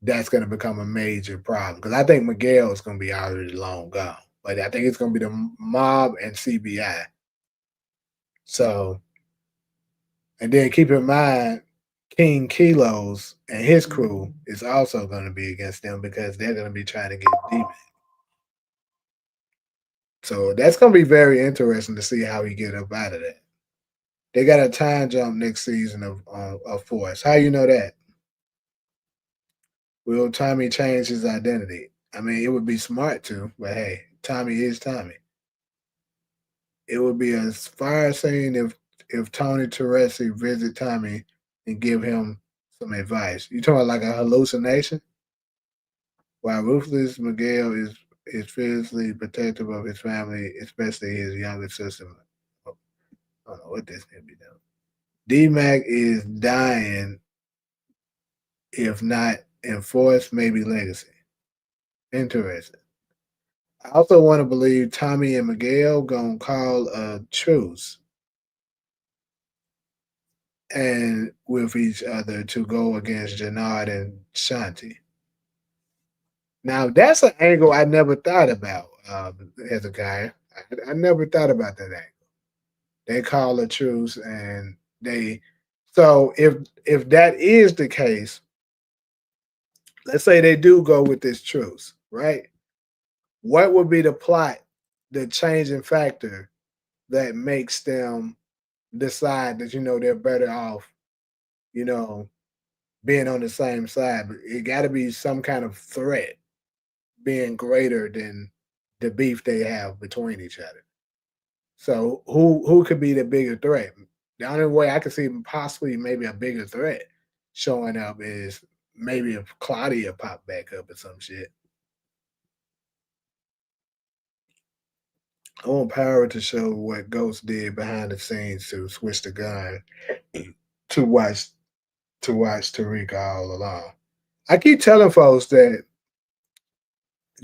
that's going to become a major problem because I think Miguel is going to be already long gone, but I think it's going to be the mob and CBI. So, and then keep in mind, King Kilos and his crew is also going to be against them because they're going to be trying to get Demon. So that's going to be very interesting to see how he get up out of that. They got a time jump next season of Force. How you know that? Will Tommy change his identity? I mean, it would be smart to, but hey, Tommy is Tommy. It would be a fire scene if Tony Teresi visit Tommy and give him some advice. You talking about like a hallucination? While ruthless Miguel is fiercely protective of his family, especially his younger sister. I don't know what this can be done. D Mac is dying, if not enforced, maybe legacy. Interesting. I also want to believe Tommy and Miguel gonna call a truce and with each other to go against Jannard and Shanti. Now that's an angle I never thought about as a guy. I never thought about that angle. They call a truce and they so if that is the case, let's say they do go with this truce, right? What would be the plot, the changing factor that makes them decide that they're better off, you know, being on the same side? But it got to be some kind of threat being greater than the beef they have between each other. So who could be the bigger threat? The only way I could see possibly maybe a bigger threat showing up is maybe if Claudia popped back up or some shit. I want Power to show what Ghost did behind the scenes to switch the gun to watch Tariq all along. I keep telling folks that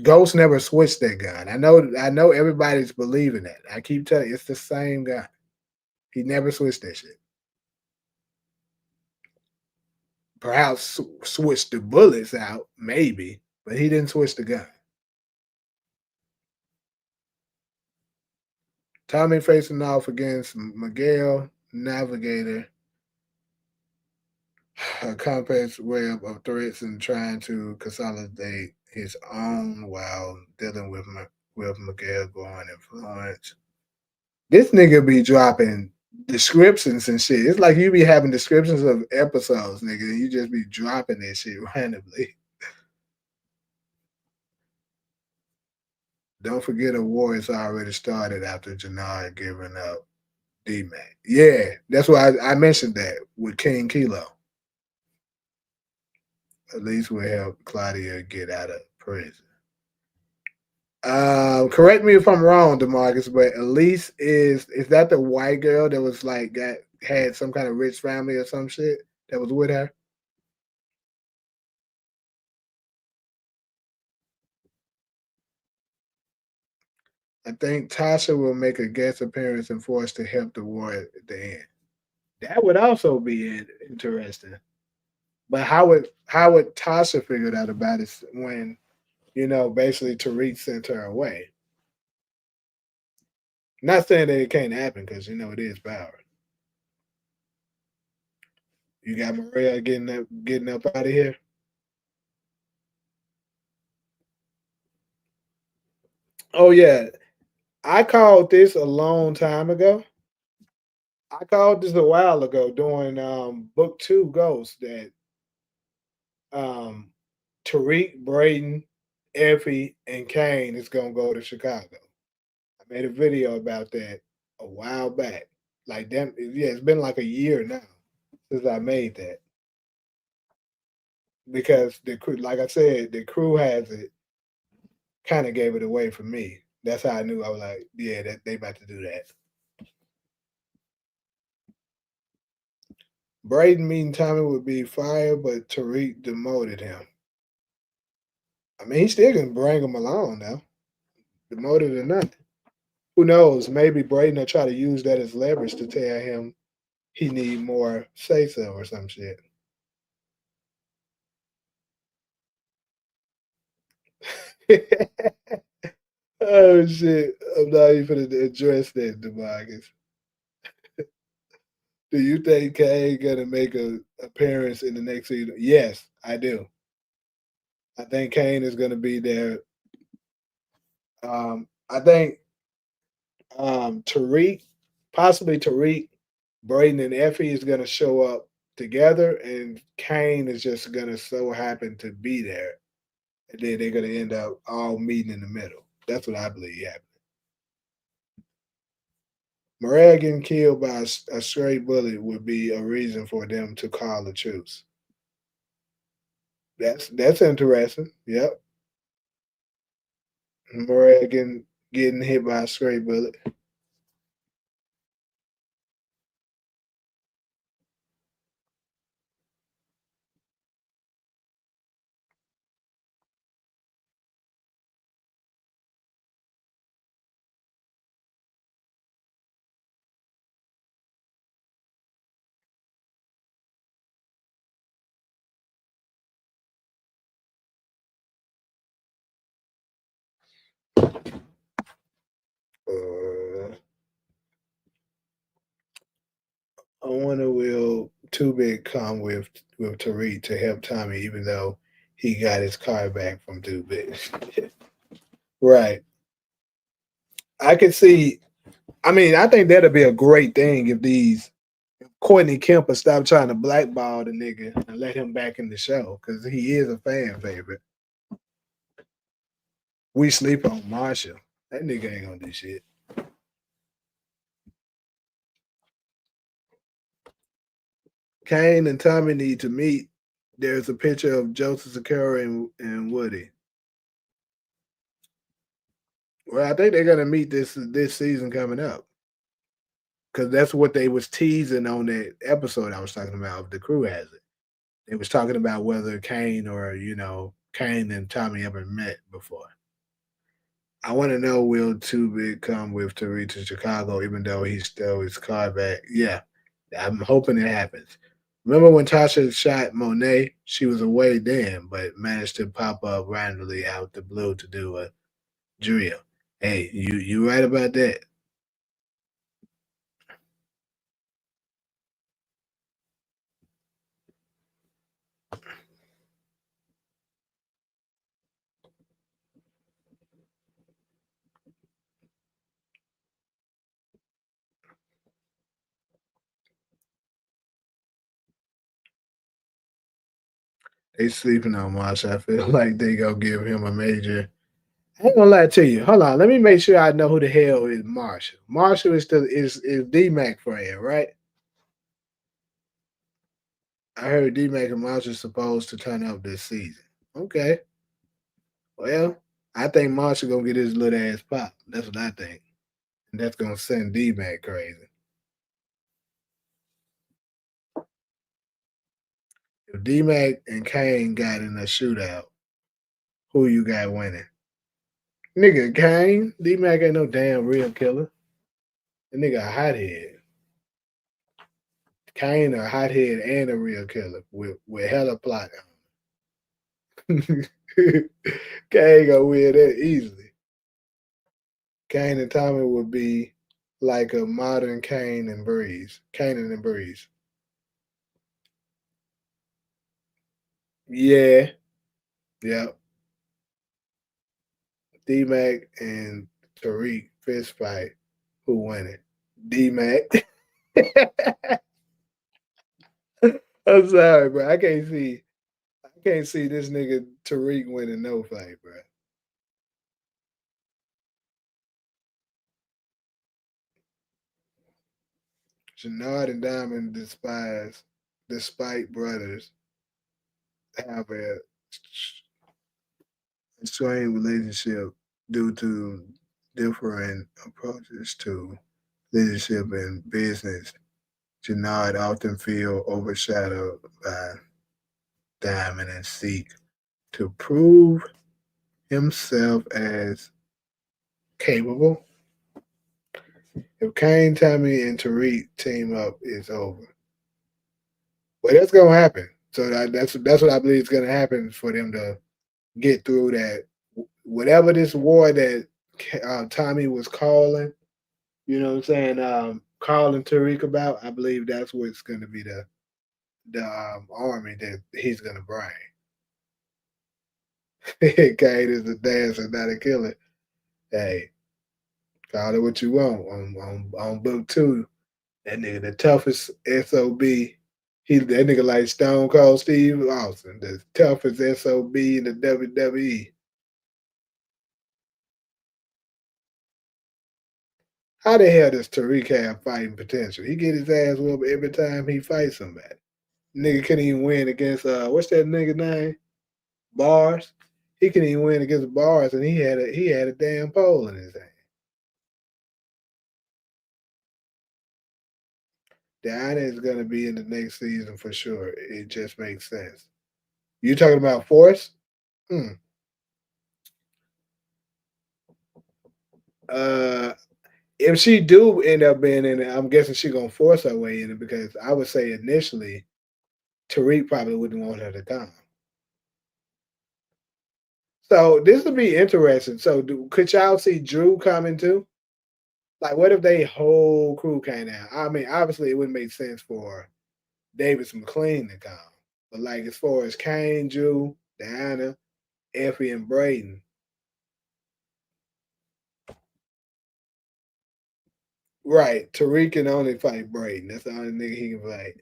Ghost never switched that gun. I know everybody's believing that. I keep telling you, it's the same gun. He never switched that shit. Perhaps switch the bullets out, maybe, but he didn't switch the gun. Tommy facing off against Miguel, Navigator. a complex web of threats and trying to consolidate his own while dealing with Miguel growing influence. This nigga be dropping descriptions and shit. It's like you be having descriptions of episodes, nigga, and you just be dropping that shit randomly. Don't forget a war is already started after Jannar giving up D-Mac. Yeah, that's why I mentioned that with King Kilo. At least will help Claudia get out of prison. Correct me if I'm wrong, Demarcus, but Elise is that the white girl that was like had some kind of rich family or some shit that was with her? I think Tasha will make a guest appearance and forced to help the war at the end. That would also be interesting. But how would Tasha figured out about it when basically Tariq sent her away? Not saying that it can't happen because it is power. You got Maria getting up out of here. Oh yeah, I called this a long time ago. I called this a while ago during book two Ghost that um Tariq, Braden, Effie, and Kane is gonna go to Chicago. I made a video about that a while back. Like them, yeah, it's been like a year now since I made that because the crew, like I said, the crew has it. Kind of gave it away for me. That's how I knew. I was like, yeah, that they about to do that. Braden meeting Tommy would be fire, but Tariq demoted him. I mean, he still can bring him along now, demoted or nothing. Who knows? Maybe Braden will try to use that as leverage to tell him he need more say so or some shit. Oh shit! I'm not even gonna address that, Demarcus. Do you think Kay gonna make a appearance in the next season? Yes, I do. I think Kane is gonna be there. I think Tariq, possibly Tariq, Braden, and Effie is gonna show up together, and Kane is just gonna so happen to be there, and then they're gonna end up all meeting in the middle. That's what I believe happened. Mariah getting killed by a stray bullet would be a reason for them to call a truce. That's interesting. Yep. Mariah getting hit by a stray bullet. Uh, I wonder will Too Big come with Tariq to help Tommy, even though he got his car back from Too Big. Right. I could see. I mean, I think that'd be a great thing if these Courtney Kemper stop trying to blackball the nigga and let him back in the show because he is a fan favorite. We sleep on Marshall. That nigga ain't gonna do shit. Kane and Tommy need to meet. There's a picture of Joseph Sakura and Woody. Well, I think they're gonna meet this season coming up because that's what they was teasing on that episode I was talking about. The crew has it. They was talking about whether Kane or Kane and Tommy ever met before. I want to know will Too Big come with Tariq to Chicago, even though he stole his car back? Yeah, I'm hoping it happens. Remember when Tasha shot Monet? She was away then, but managed to pop up randomly out the blue to do a drill. Hey, you right about that? They sleeping on Marshall. I feel like they gonna give him a major. I ain't gonna lie to you. Hold on, let me make sure I know who the hell is Marshall. Marshall is D Mac friend, right? I heard D Mac and Marshall supposed to turn up this season. Okay, well, I think Marshall gonna get his little ass pop. That's what I think, and that's gonna send D Mac crazy. If D Mac and Kane got in a shootout, who you got winning? Nigga, Kane. D Mac ain't no damn real killer. The nigga a hothead. Kane a hothead and a real killer with hella plot. Kane gonna win that easily. Kane and Tommy would be like a modern Kane and Breeze. Kanan and Breeze. Yeah. Yep. D Mac and Tariq fist fight. Who winning? D Mac. I'm sorry, bro. I can't see this nigga Tariq winning no fight, bro. Jannard and Diamond despite brothers have a strained relationship due to different approaches to leadership and business. Jannard often feel overshadowed by Diamond and seek to prove himself as capable. If Kane, Tommy, and Tariq team up, it's over. Well, that's gonna happen. So that's what I believe is gonna happen for them to get through that. Whatever this war that Tommy was calling, you know what I'm saying, calling Tariq about, I believe that's what's gonna be the army that he's gonna bring. Kane is a dancer, not a killer. Hey, call it what you want. On book two, that nigga the toughest SOB. That nigga like Stone Cold Steve Austin, the toughest SOB in the WWE. How the hell does Tariq have fighting potential? He get his ass whooped every time he fights somebody. Nigga couldn't even win against what's that nigga name? Bars. He couldn't even win against Bars, and he had a damn pole in his hand. Diana is gonna be in the next season for sure. It just makes sense. You talking about Force? Hmm. Uh, if she do end up being in it, I'm guessing she gonna force her way in it because I would say initially Tariq probably wouldn't want her to come. So this would be interesting. So could y'all see Drew coming too? Like, what if they whole crew came out? I mean, obviously it wouldn't make sense for Davis McLean to come, but like as far as Kane, Drew, Diana, Effie, and Braden, right? Tariq can only fight Braden. That's the only nigga he can fight.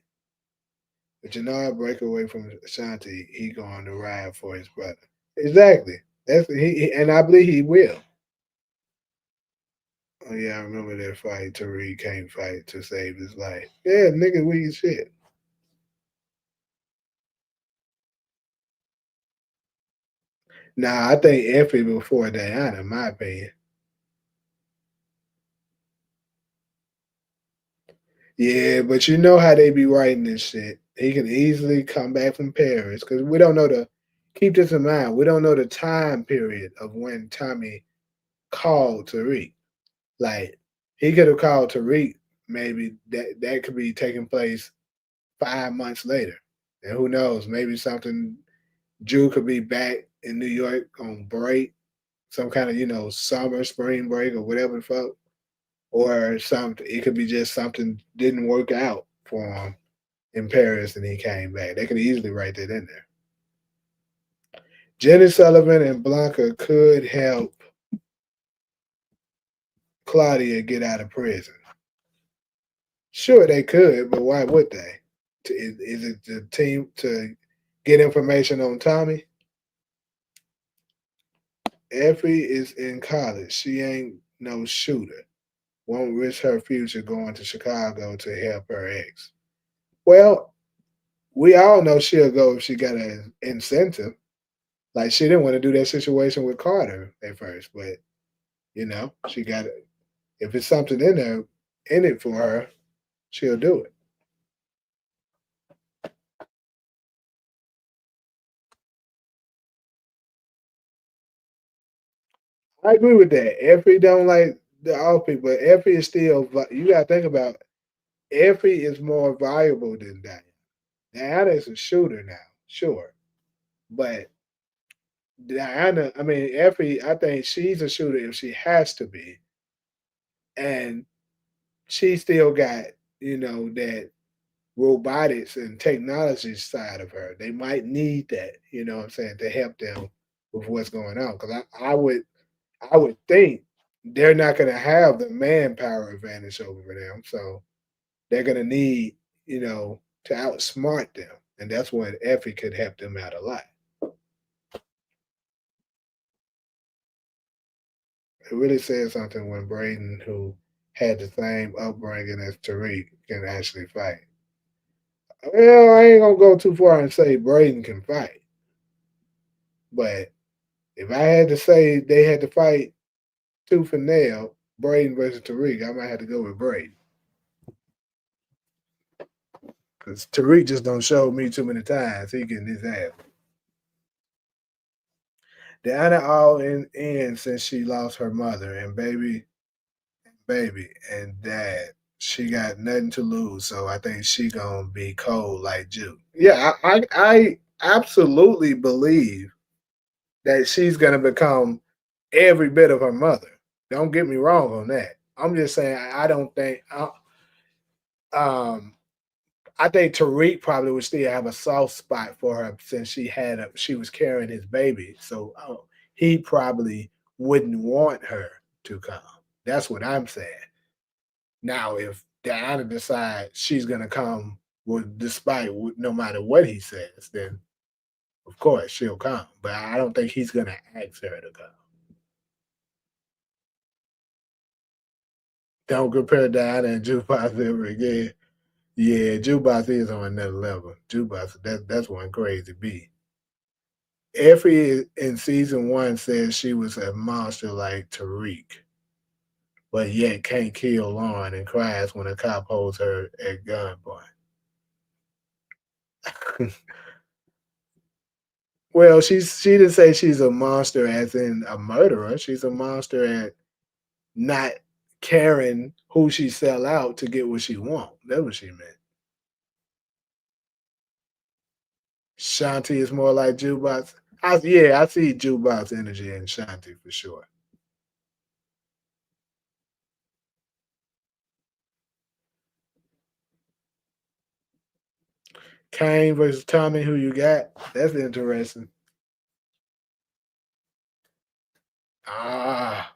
But Janard break away from Ashanti, he going to ride for his brother. Exactly. And I believe he will. Oh yeah, I remember that fight. Tariq can't fight to save his life. Yeah, nigga, weak as shit. Nah, I think Effie before Diana, in my opinion. Yeah, but you know how they be writing this shit. He can easily come back from Paris because we don't know the. Keep this in mind. We don't know the time period of when Tommy called Tariq. Like he could have called Tariq. Maybe that could be taking place 5 months later, and who knows? Maybe something. Drew could be back in New York on break, some kind of summer, spring break, or whatever the fuck, or something. It could be just something didn't work out for him in Paris and he came back. They could easily write that in there. Jenny Sullivan and Blanca could help Claudia get out of prison. Sure, they could, but why would they? Is it the team to Get information on Tommy. Effie is in college. She ain't no shooter. Won't risk her future going to Chicago to help her ex. Well, we all know she'll go if she got an incentive. Like she didn't want to do that situation with Carter at first, but she got it. If it's something in there in it for her, she'll do it. I agree with that. Effie don't like the off people, but Effie is still. You got to think about Effie is more valuable than Diana. Diana is a shooter now, sure, but Diana, I mean Effie, I think she's a shooter if she has to be, and she still got that robotics and technology side of her. They might need that, what I'm saying, to help them with what's going on. Because I would think they're not going to have the manpower advantage over them, so they're going to need to outsmart them, and that's when Effie could help them out a lot. It really says something when Braden, who had the same upbringing as Tariq, can actually fight. Well, I ain't gonna go too far and say Braden can fight, but if I had to say they had to fight tooth and nail, Braden versus Tariq, I might have to go with Braden because Tariq just don't show me too many times he getting his ass. Diana all in since she lost her mother and baby and dad. She got nothing to lose, so I think she gonna be cold like Jew. Yeah, I absolutely believe that she's gonna become every bit of her mother. Don't get me wrong on that. I'm just saying I don't think um I think Tariq probably would still have a soft spot for her since she was carrying his baby. So he probably wouldn't want her to come. That's what I'm saying. Now, if Diana decides she's gonna come, despite no matter what he says, then of course she'll come. But I don't think he's gonna ask her to come. Don't compare Diana and Jukebox ever again. Yeah, Jukebox is on another level. Jukebox, that's one crazy beat. Effie in season one says she was a monster like Tariq, but yet can't kill Lauren and cries when a cop holds her at gunpoint. Well, she didn't say she's a monster as in a murderer. She's a monster at not caring who she sell out to get what she want. That's what she meant. Shanti is more like Jukebox. Yeah, I see Jukebox energy in Shanti for sure. Kane versus Tommy, who you got? That's interesting. Ah,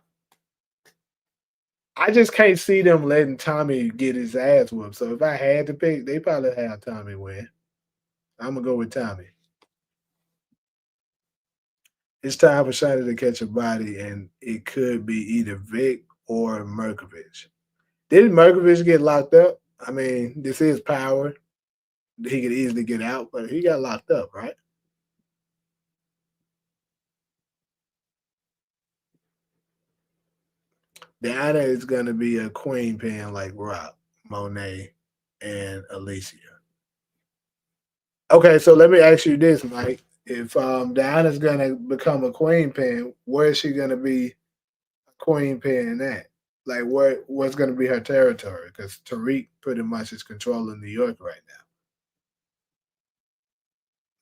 I just can't see them letting Tommy get his ass whooped. So if I had to pick, they probably have Tommy win. I'm gonna go with Tommy. It's time for Shiny to catch a body, and it could be either Vic or Merkovich. Didn't Merkovich get locked up? I mean, this is power. He could easily get out, but he got locked up, right? Diana is gonna be a queen pin like Rock, Monet, and Alicia. Okay, so let me ask you this, Mike. If Diana's gonna become a queen pin, where is she gonna be a queen pin at? Like what's gonna be her territory? Because Tariq pretty much is controlling New York right now.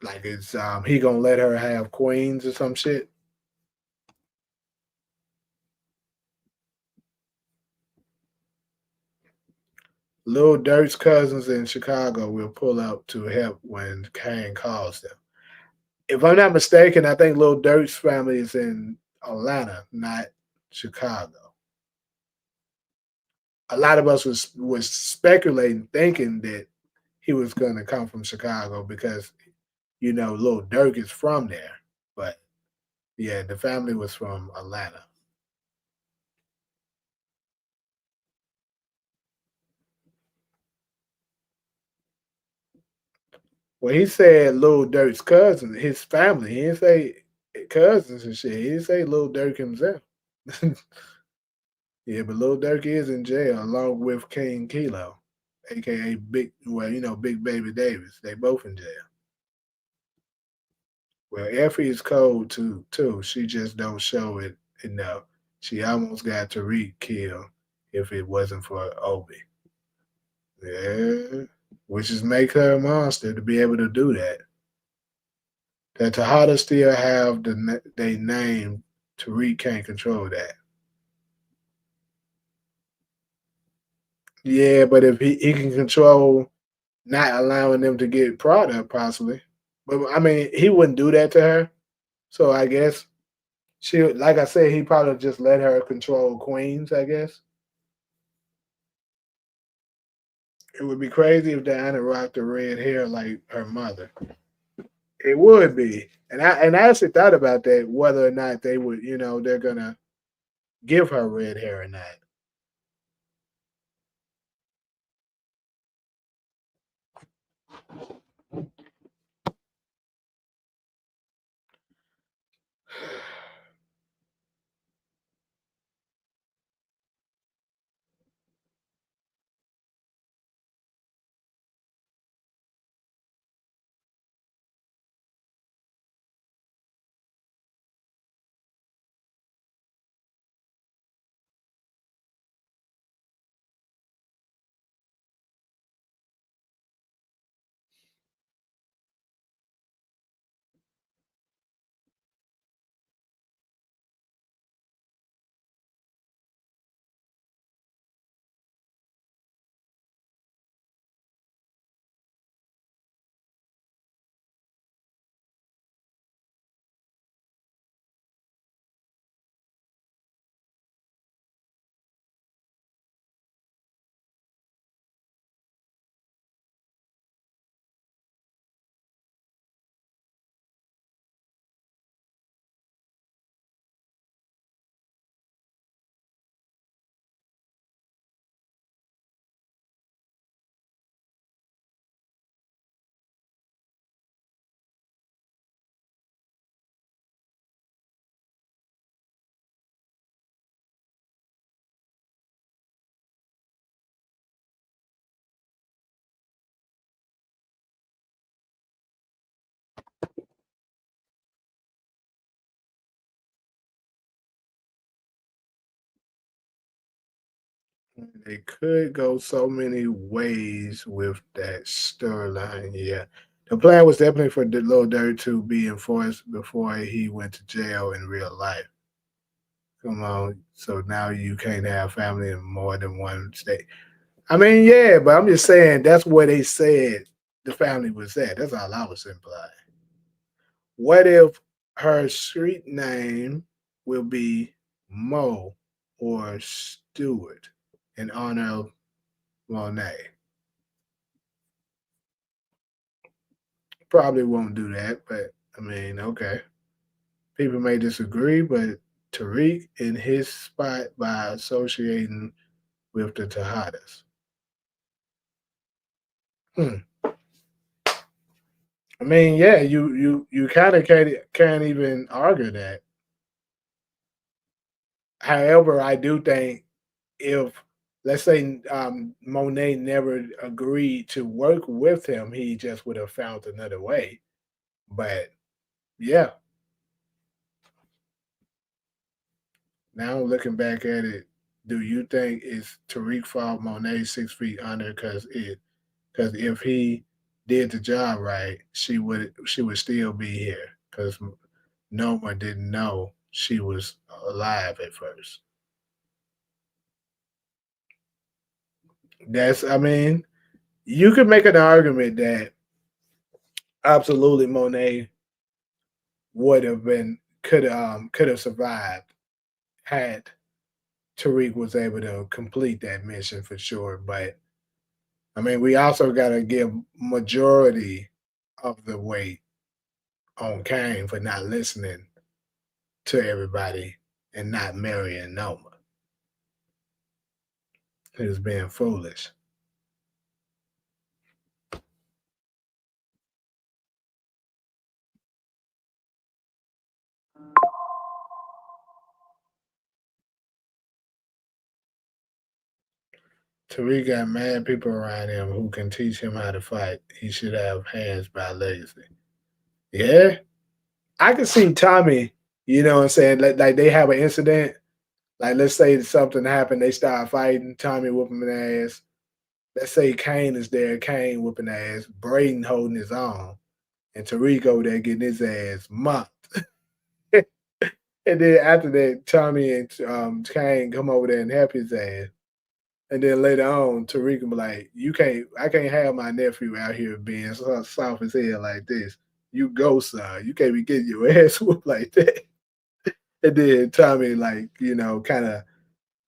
Like it's he gonna let her have queens or some shit? Lil Durk's cousins in Chicago will pull up to help when Kane calls them. If I'm not mistaken, I think Lil Durk's family is in Atlanta, not Chicago. A lot of us was speculating, thinking that he was going to come from Chicago because Lil Durk is from there. But yeah, the family was from Atlanta. Well, he said Lil Durk's cousin, his family. He didn't say cousins and shit. He didn't say Lil Durk himself. Yeah, but Lil Durk is in jail along with King Kilo, aka Big, well, Big Baby Davis. They both in jail. Well, Effie is cold too. She just don't show it enough. She almost got Tariq killed if it wasn't for Obi. Yeah, which is make her a monster to be able to do that. That Tejada still have they name. Tariq can't control that. Yeah, but if he can control not allowing them to get product, possibly. But I mean, he wouldn't do that to her. So I guess like I said, he probably just let her control Queens. I guess it would be crazy if Diana rocked the red hair like her mother. It would be, and I actually thought about that, whether or not they would, they're gonna give her red hair or not. They could go so many ways with that storyline. Yeah, the plan was definitely for the Lil Durk to be enforced before he went to jail in real life. Come on, so now you can't have family in more than one state. I mean, yeah, but I'm just saying that's where they said the family was at. That's all I was implying. What if her street name will be Mo or Stewart in honor of Monet? Probably won't do that, but I mean, okay. People may disagree, but Tariq in his spot by associating with the Tejadas. Hmm. I mean, yeah, you kind of can't even argue that. However, I do think if let's say Monet never agreed to work with him, he just would have found another way. But yeah, now looking back at it, do you think it's Tariq fault Monet 6 feet under because if he did the job right, she would still be here because Noma didn't know she was alive at first. That's I mean, you could make an argument that absolutely Monet would have been could have survived had Tariq was able to complete that mission for sure. But I mean, we also got to give majority of the weight on Kane for not listening to everybody and not marrying Noma. He was being foolish. Tariq got mad people around him who can teach him how to fight. He should have hands by legacy. Yeah, I can see Tommy, you know what I'm saying? Like they have an incident. Like let's say something happened, they start fighting, Tommy whooping the ass. Let's say Kane is there, Kane whooping the ass, Braden holding his arm, and Tariq over there getting his ass mopped. And then after that, Tommy and Kane come over there and help his ass. And then later on, Tariq will be like, I can't have my nephew out here being soft as hell like this. You go, son. You can't be getting your ass whooped like that. And then Tommy, like, kind of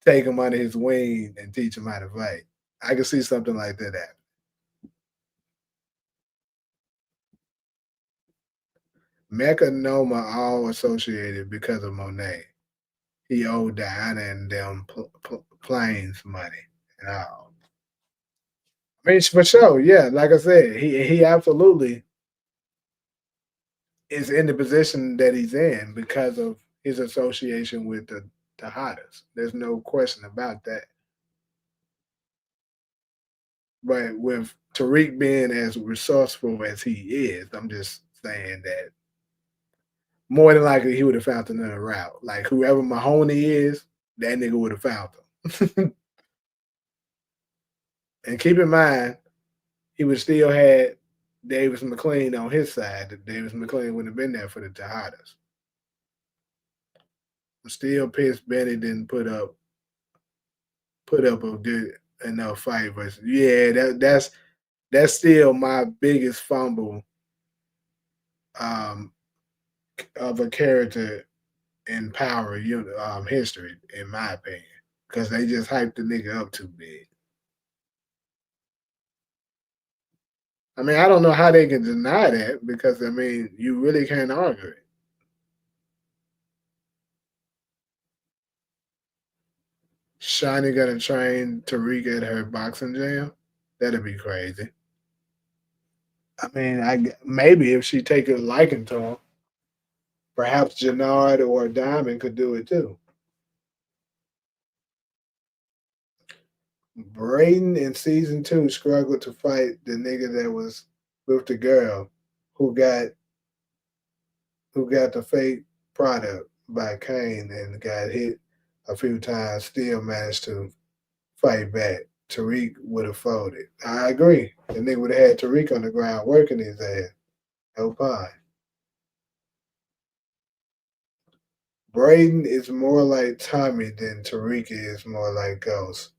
take him under his wing and teach him how to fight. I can see something like that happen. Mecca Noma all associated because of Monet. He owed Diana and them planes money and all. I mean, for sure, yeah. Like I said, he absolutely is in the position that he's in because of his association with the Hotters. There's no question about that. But with Tariq being as resourceful as he is, I'm just saying that more than likely he would have found another route. Like whoever Mahoney is, that nigga would have found him. And keep in mind, he would still had Davis McLean on his side. That Davis McLean wouldn't have been there for the Tejadas. I'm still pissed Benny didn't put up a good enough fight. But yeah, that's still my biggest fumble um, of a character in Power history, in my opinion, because they just hyped the nigga up too big. I mean, I don't know how they can deny that because I mean, you really can't argue it. Shiny gonna train Tariq at her boxing jam. That'd be crazy. I mean, maybe if she take a liking to him, perhaps Jannard or Diamond could do it too. Braden in season 2 struggled to fight the nigga that was with the girl who got the fake product by Kane and got hit a few times, still managed to fight back. Tariq would have folded. I agree. The nigga would have had Tariq on the ground working his ass. No pie. Braden is more like Tommy than Tariq is more like Ghost.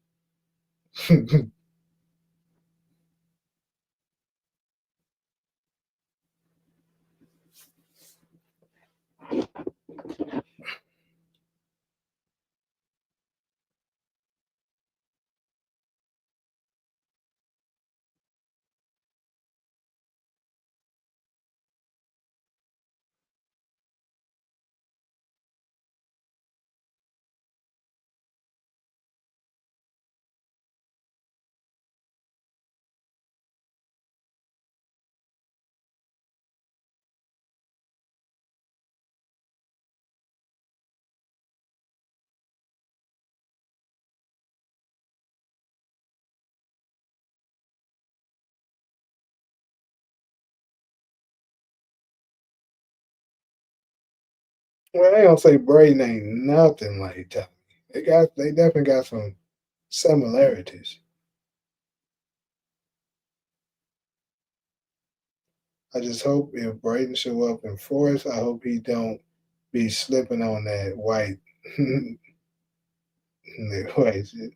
Well, they don't say Braden ain't nothing like Tommy. They definitely got some similarities. I just hope if Braden show up in force, I hope he don't be slipping on that white that white shit.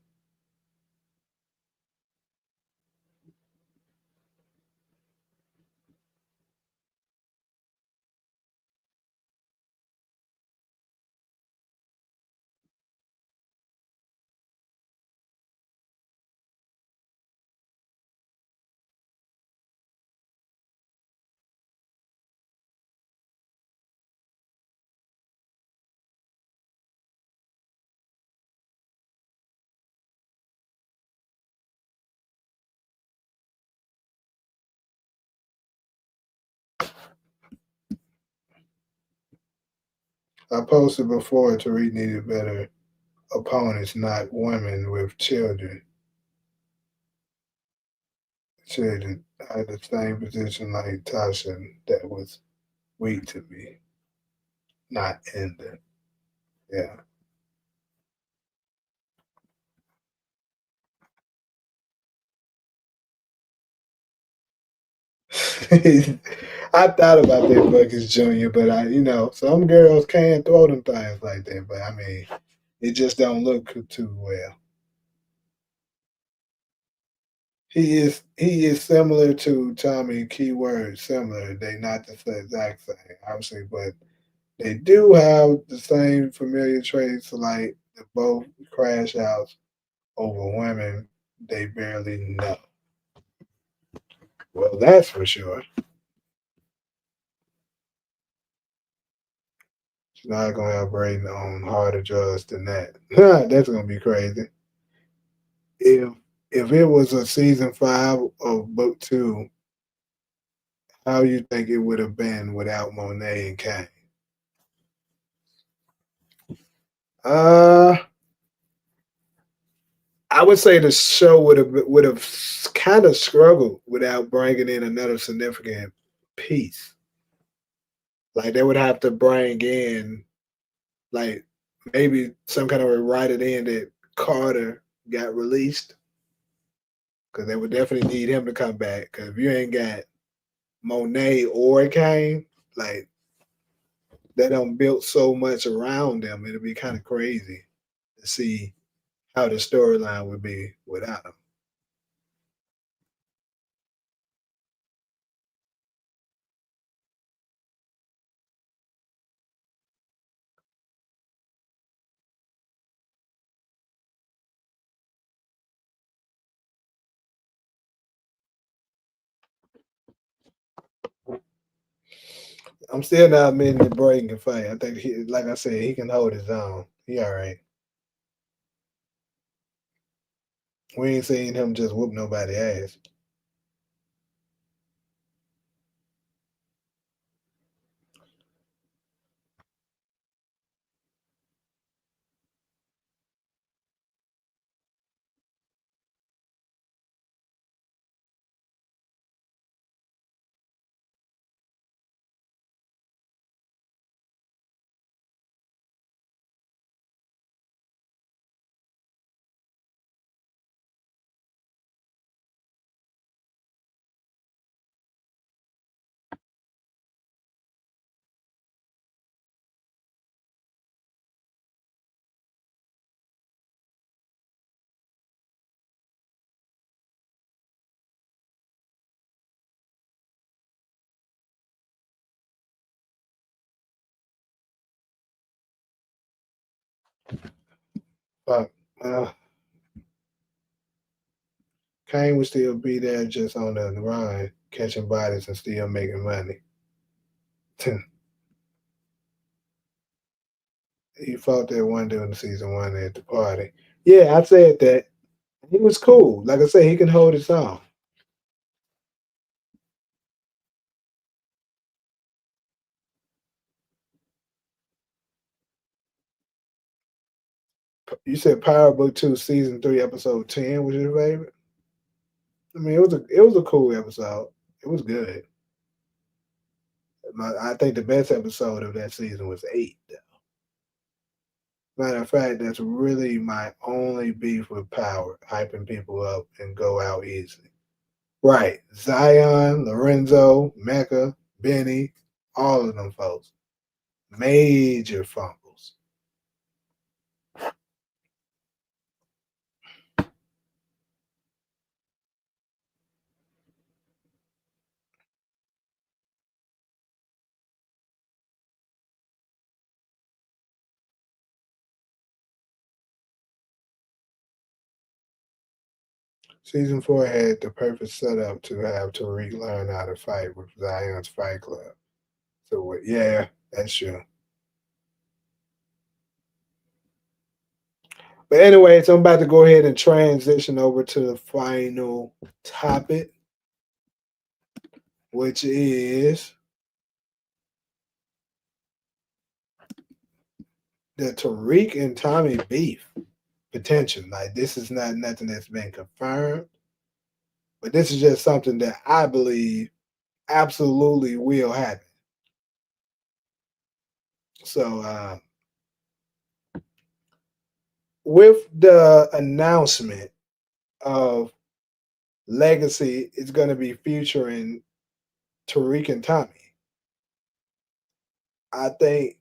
I posted before Tariq needed better opponents, not women with children. Children had the same position like Tasha that was weak to me, not in the yeah. I thought about that Buckets Jr., but some girls can throw them things like that. But I mean, it just don't look too well. He is similar to Tommy. Keyword similar. They not the exact same, obviously, but they do have the same familiar traits. Like they both crash outs over women they barely know. Well, that's for sure. She's not gonna have Braden on harder drugs than that. That's gonna be crazy. If if it was a season 5 of book 2, how you think it would have been without Monet and Kane? Uh, I would say the show would have kind of struggled without bringing in another significant piece. Like they would have to bring in like maybe some kind of a write it in that Carter got released because they would definitely need him to come back. Because if you ain't got Monet or Kane, like they don't built so much around them, it'll be kind of crazy to see how the storyline would be without them. I'm still not admitting that Braden can fight. I think he, like I said, he can hold his own. He all right. We ain't seen him just whoop nobody ass. But uh, Kane would still be there just on the run, catching bodies and still making money. He fought that one during the season 1 at the party. Yeah, I said that. He was cool. Like I said, he can hold his own. You said Power Book 2, season 3, episode 10 was your favorite? I mean, it was a cool episode. It was good. I think the best episode of that season was 8. Matter of fact, that's really my only beef with Power, hyping people up and go out easy. Right. Zion, Lorenzo, Mecca, Benny, all of them folks. Major fumbles. Season 4 had the perfect setup to have Tariq learn how to fight with Zion's Fight Club. So, yeah, that's true. But anyway, so I'm about to go ahead and transition over to the final topic, which is the Tariq and Tommy beef potential. Like this is not nothing that's been confirmed, but this is just something that I believe absolutely will happen. So with the announcement of Legacy is going to be featuring Tariq and Tommy, I think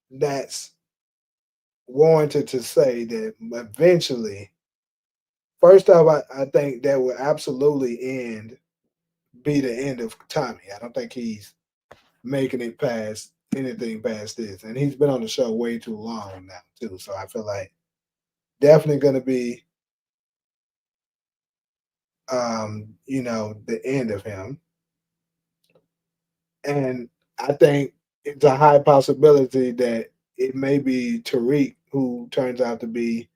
that's warranted to say that eventually, first off, I think that will absolutely be the end of Tommy. I don't think he's making it past anything past this. And he's been on the show way too long now, too. So I feel like definitely going to be, the end of him. And I think it's a high possibility that it may be Tariq who turns out to be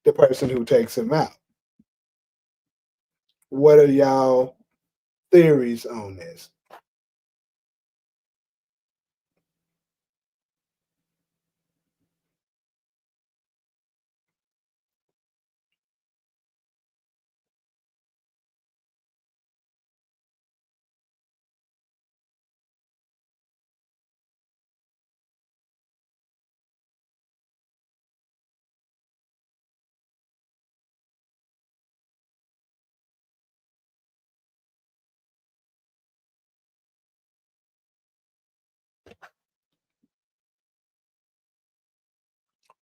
the person who takes him out. What are y'all theories on this?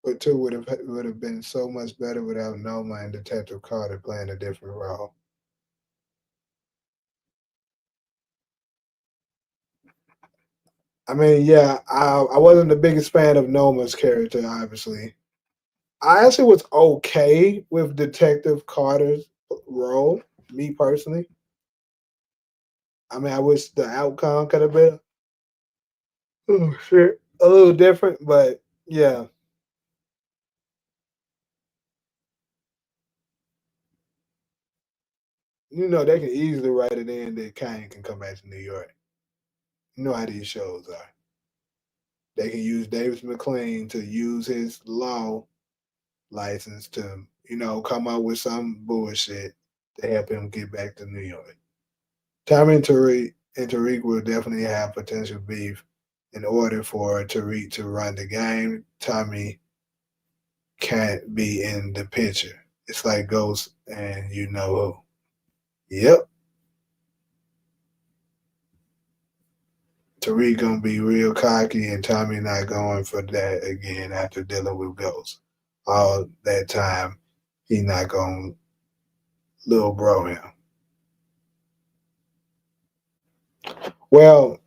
But two would have been so much better without Noma and Detective Carter playing a different role. I mean, yeah, I wasn't the biggest fan of Noma's character, obviously. I actually was okay with Detective Carter's role, me personally. I mean, I wish the outcome could have been oh shit a little different, but yeah, they can easily write it in that Kane can come back to New York. You know how these shows are. They can use Davis McLean to use his law license to, come up with some bullshit to help him get back to New York. Tommy and Tariq will definitely have potential beef in order for Tariq to run the game. Tommy can't be in the picture. It's like Ghost and you know who. Yep. Tariq gonna be real cocky and Tommy not going for that again after dealing with Ghost. All that time he not gonna little bro him. Well,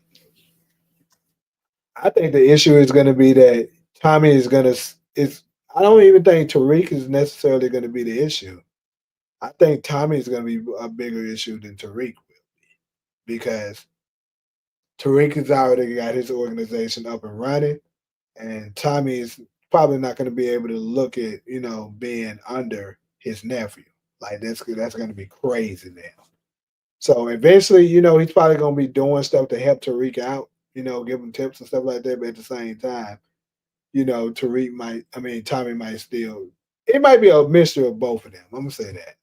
I think the issue is gonna be that Tommy is gonna is I don't even think Tariq is necessarily gonna be the issue. I think Tommy is gonna be a bigger issue than Tariq will because Tariq has already got his organization up and running, and Tommy is probably not going to be able to look at being under his nephew. Like that's going to be crazy now. So eventually, he's probably going to be doing stuff to help Tariq out. Give him tips and stuff like that. But at the same time, Tommy might still. It might be a mixture of both of them. I'm gonna say that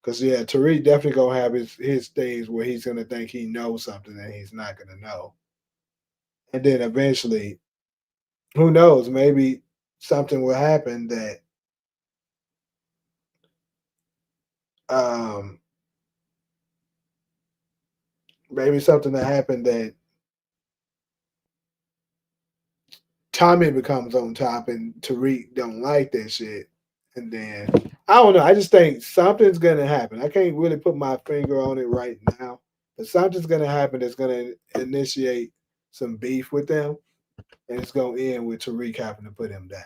because yeah, Tariq definitely gonna have his things where he's gonna think he knows something that he's not gonna know, and then eventually who knows? Maybe something will happen that um maybe something that happened that Tommy becomes on top and Tariq don't like that shit. And then I don't know. I just think something's gonna happen. I can't really put my finger on it right now, but something's gonna happen that's gonna initiate some beef with them, and it's gonna end with Tariq having to put him down.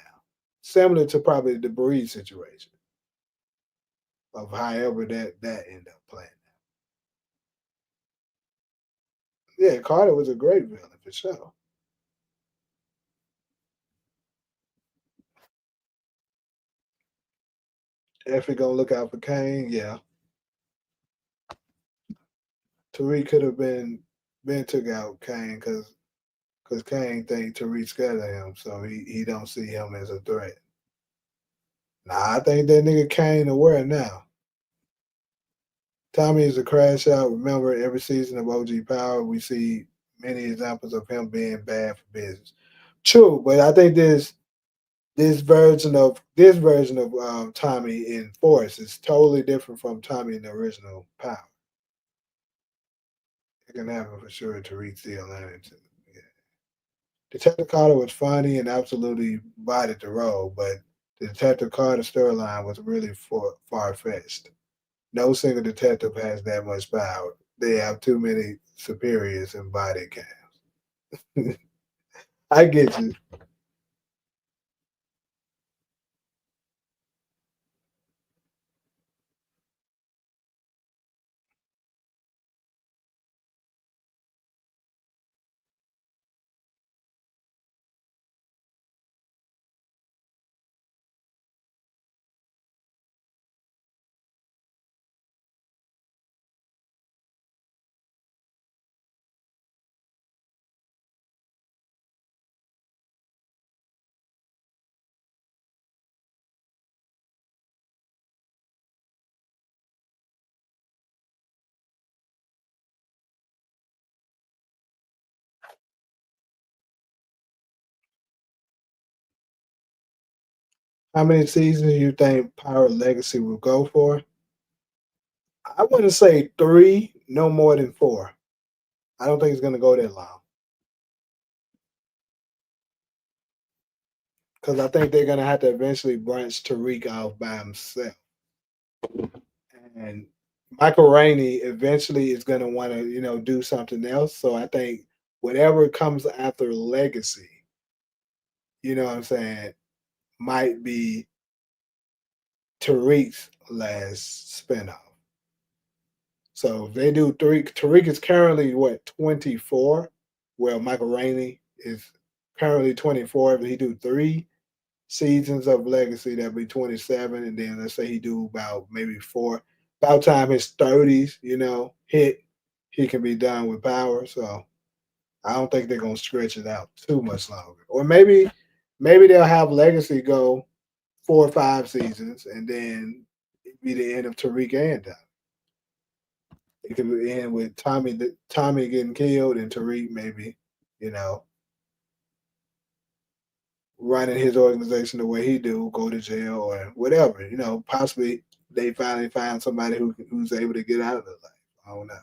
Similar to probably the Breeze situation of however that end up playing. Yeah, Carter was a great villain for sure. If we gonna look out for Kane, yeah, Tariq could have been took out Kane because because Kane think Tariq scared of him, so he don't see him as a threat. Nah, I think that nigga Kane aware now. Tommy is a crash out. Remember, every season of OG Power, we see many examples of him being bad for business. True, but I think this version of Tommy in Force is totally different from Tommy in the original Power. It can happen for sure. Tariq still learning. Yeah. Detective Carter was funny and absolutely bodied the role, but the Detective Carter storyline was really far fetched. No single detective has that much power. They have too many superiors and body cams. I get you. How many seasons do you think Power Legacy will go for? I wouldn't say three, no more than four. I don't think it's gonna go that long because I think they're gonna have to eventually branch Tariq off by himself, and Michael Rainey eventually is gonna want to do something else. So I think whatever comes after Legacy, what I'm saying, might be Tariq's last spinoff. So if they do Tariq is currently what 24, well Michael Rainey is currently 24. If he do three seasons of Legacy, that'd be 27, and then let's say he do about maybe four. About time his 30s, hit, he can be done with Power. So I don't think they're gonna stretch it out too much longer. Or maybe they'll have Legacy go 4 or 5 seasons, and then it be the end of Tariq and Dom. It could end with Tommy getting killed and Tariq maybe, you know, running his organization the way he do, go to jail or whatever. Possibly they finally find somebody who's able to get out of the life. I don't know.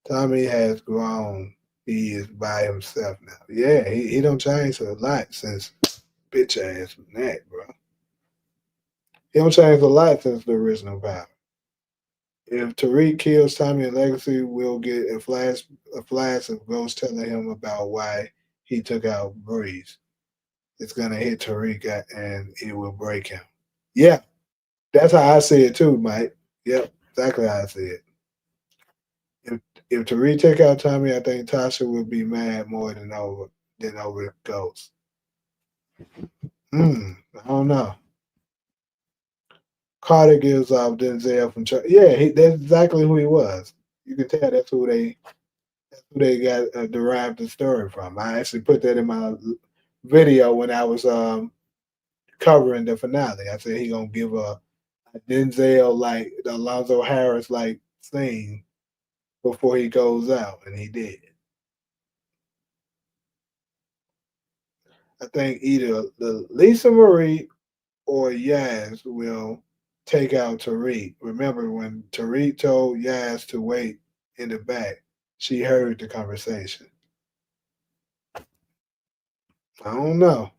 Tommy has grown. He is by himself now. Yeah, he don't change a lot since bitch ass Nat, bro. He don't change a lot since the original Power. If Tariq kills Tommy in Legacy, we'll get a flash of Ghost telling him about why he took out Breeze. It's gonna hit Tariq and it will break him. Yeah, that's how I see it too, Mike. Yep, exactly how I see it. If if Tariq take out Tommy, I think Tasha will be mad more than over Ghost. I don't know. Carter gives off Denzel from yeah, that's exactly who he was. You can tell that's who they got derived the story from. I actually put that in my video when I was covering the finale. I said he gonna give a Denzel like Alonzo Harris like scene before he goes out, and he did. I think either the Lisa Marie or Yaz will take out Tariq. Remember when Tariq told Yaz to wait in the back, she heard the conversation. I don't know.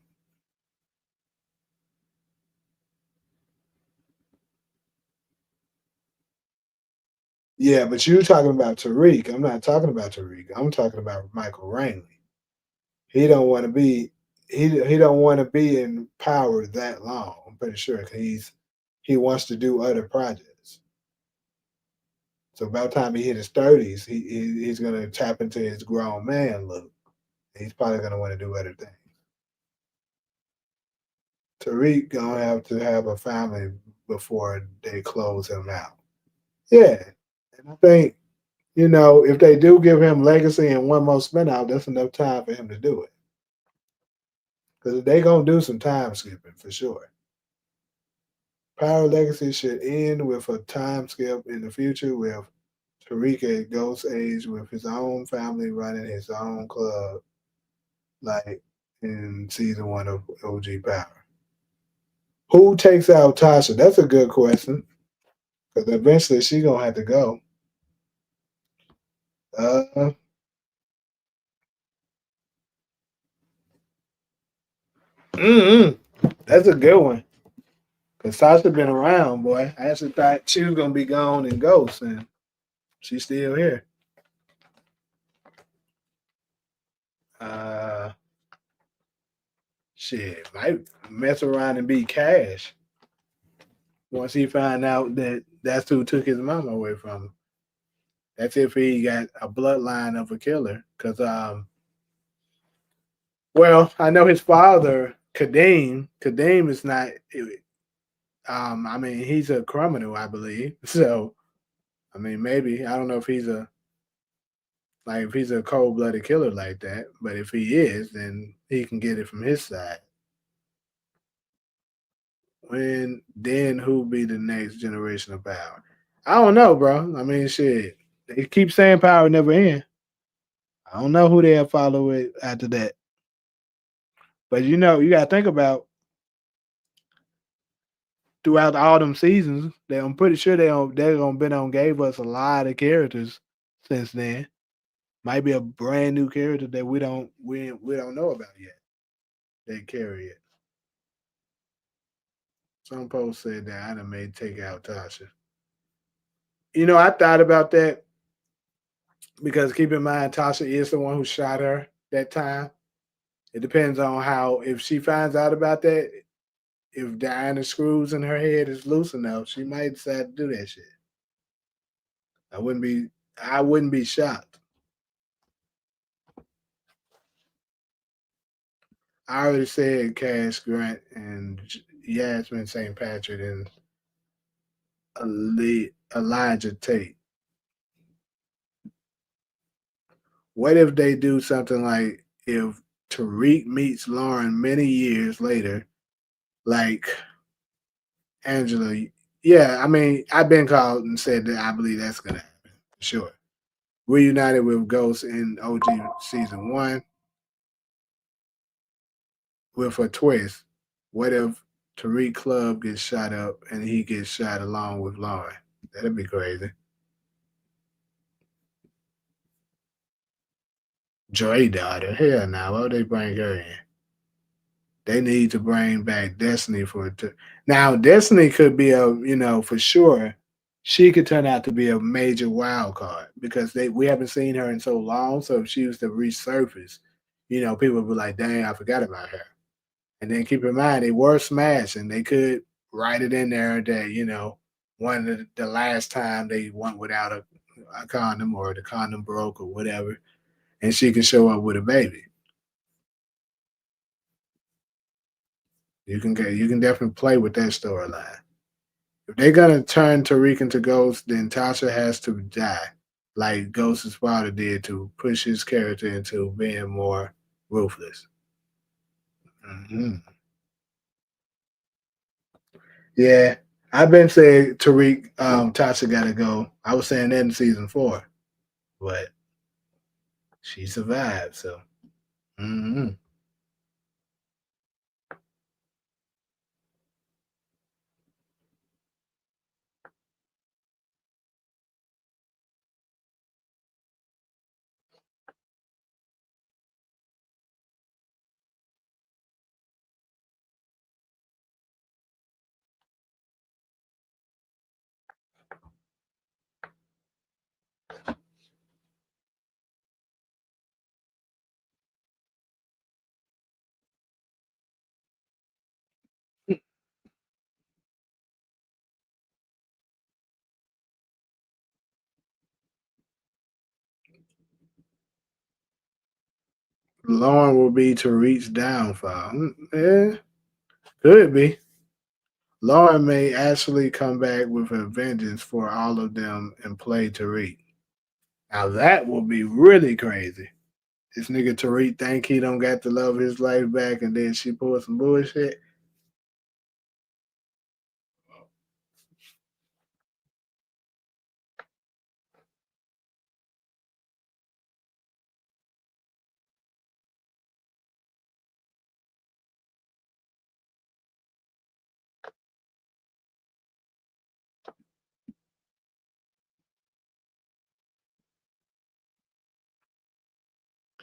Yeah, but you talking about Tariq. I'm not talking about Tariq. I'm talking about Michael Rainey. He don't want to be he don't want to be in power that long. I'm pretty sure 'cause he wants to do other projects. So by the time he hit his 30s, he's gonna tap into his grown man look. He's probably gonna want to do other things. Tariq gonna have to have a family before they close him out. Yeah, I think, if they do give him legacy and one more spinout, that's enough time for him to do it. Because they gonna do some time skipping for sure. Power Legacy should end with a time skip in the future with Tariq at Ghost Age with his own family running his own club, like in season one of OG Power. Who takes out Tasha? That's a good question. Because eventually she gonna have to go. Uh, mm That's a good one. Cause Tasha been around, boy. I actually thought she was gonna be gone and ghost, and she's still here. Uh, Shit, might mess around and be Cash once he find out that that's who took his mama away from him. That's if he got a bloodline of a killer. Cause well, I know his father, Kadeem. Kadeem is not. I mean, he's a criminal, I believe. So, I mean, maybe I don't know if he's a like if he's a cold blooded killer like that. But if he is, then he can get it from his side. When then who be the next generation of power? I don't know, bro. I mean, shit. They keep saying power never end. I don't know who they'll follow it after that. But you gotta think about throughout all them seasons, I'm pretty sure they're gonna been on gave us a lot of characters since then. Might be a brand new character that we don't know about yet. They carry it. Some post said that Anna may take out Tasha. I thought about that because keep in mind Tasha is the one who shot her that time. It depends on how if she finds out about that, if Diana's screws in her head is loose enough, she might decide to do that shit. I wouldn't be I wouldn't be shocked. I already said Cash Grant and Yasmin St. Patrick and Elijah Tate. What if they do something like if Tariq meets Lauren many years later, like Angela? Yeah, I mean, I've been called and said that I believe that's gonna happen. Sure. Reunited with Ghost in OG season one with a twist. What if Tariq Club gets shot up and he gets shot along with Lauren? That'd be crazy. Dre daughter. Hell no. Why would they bring her in? They need to bring back Destiny for it to. Now, Destiny could be for sure, she could turn out to be a major wild card because we haven't seen her in so long. So if she was to resurface, people would be like, dang, I forgot about her. And then keep in mind, they were smashed and they could write it in there that, one of the last time they went without a condom or the condom broke or whatever, and she can show up with a baby. You can definitely play with that storyline. If they're gonna turn Tariq into Ghost, then Tasha has to die, like Ghost's father did to push his character into being more ruthless. hmm Yeah, I've been saying Tariq, Tasha gotta go. I was saying that in season four, but she survived. So hmm Lauren will be Tariq's downfall. Yeah, could be. Lauren may actually come back with a vengeance for all of them and play Tariq. Now that will be really crazy. This nigga Tariq think he don't got the love of his life back, and then she pulled some bullshit.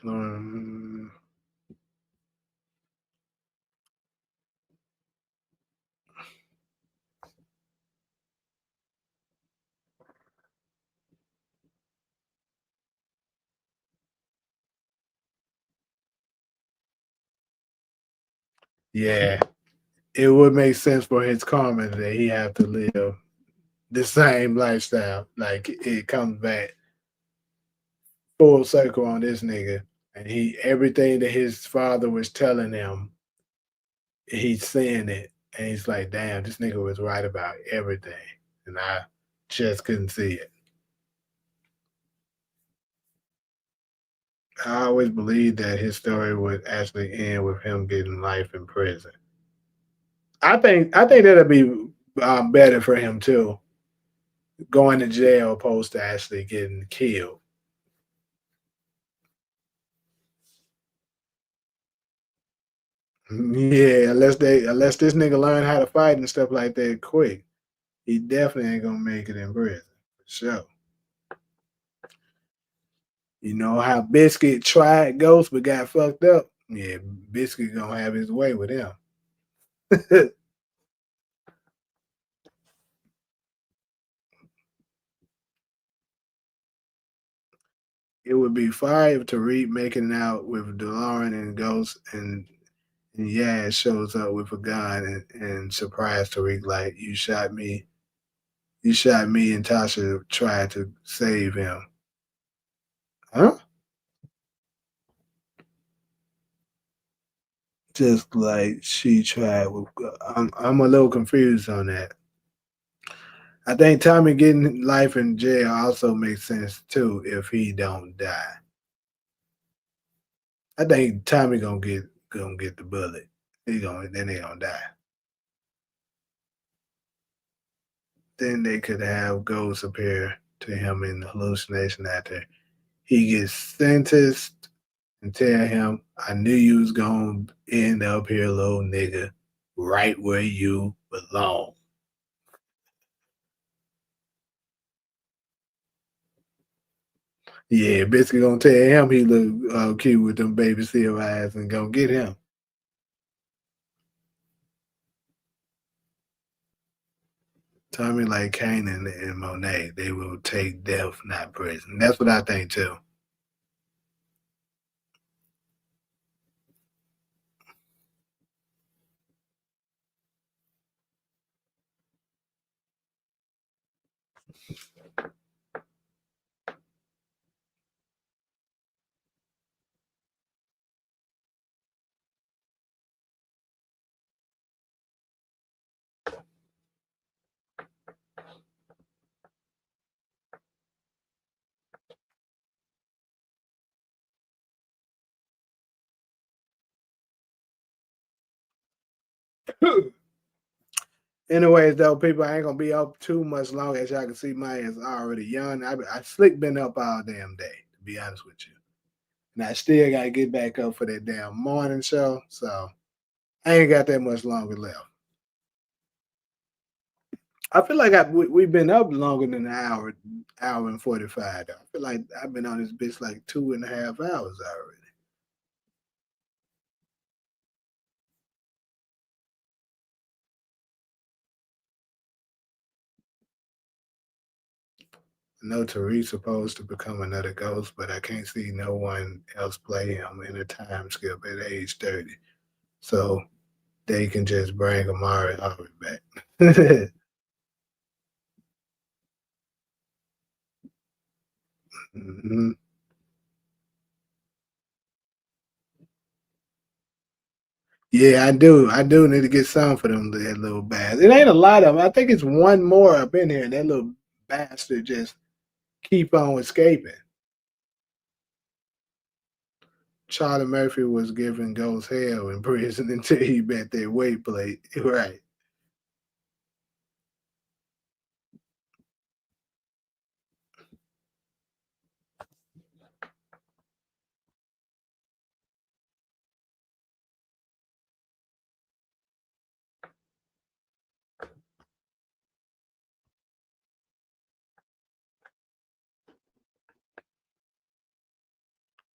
Um, yeah, it would make sense for his comment that he have to live the same lifestyle. Like it comes back full circle on this nigga, and he everything that his father was telling him, he's seeing it, and he's like, "Damn, this nigga was right about everything," and I just couldn't see it. I always believed that his story would actually end with him getting life in prison. I think that'd be better for him too, going to jail opposed to actually getting killed. Yeah, unless this nigga learn how to fight and stuff like that quick, he definitely ain't gonna make it in prison for sure. You know how Biscuit tried Ghost but got fucked up. Yeah, Biscuit gonna have his way with him. It would be fire if Tariq making it out with DeLorean and Ghost and Yaz shows up with a gun and surprise Tariq like you shot me and Tasha tried to save him. Huh? Just like she tried with I'm a little confused on that. I think Tommy getting life in jail also makes sense too if he don't die. I think Tommy gonna get the bullet. He gonna then they gonna die. Then they could have Ghost appear to him in the hallucination after he gets sentenced and tell him, I knew you was gonna end up here, little nigga, right where you belong. Yeah, basically gonna tell him he look cute with them baby seal eyes and gonna get him. Tommy like Kanan and Monet, they will take death, not prison. That's what I think too. Anyways, though, people, I ain't gonna be up too much longer. As y'all can see, mine is already young. I slick been up all damn day, to be honest with you. And I still gotta get back up for that damn morning show. So I ain't got that much longer left. I feel like we've been up longer than an hour and 45. Though. I feel like I've been on this bitch like 2.5 hours already. I know Tariq's supposed to become another ghost, but I can't see no one else play him in a time skip at age 30. So they can just bring Amari Harvey back. Mhm. Yeah, I do. I do need to get some for them that little bastard. It ain't a lot of them. I think it's one more up in here, and that little bastard just keep on escaping. Charlie Murphy was giving Ghost hell in prison until he bet that weight plate. Right.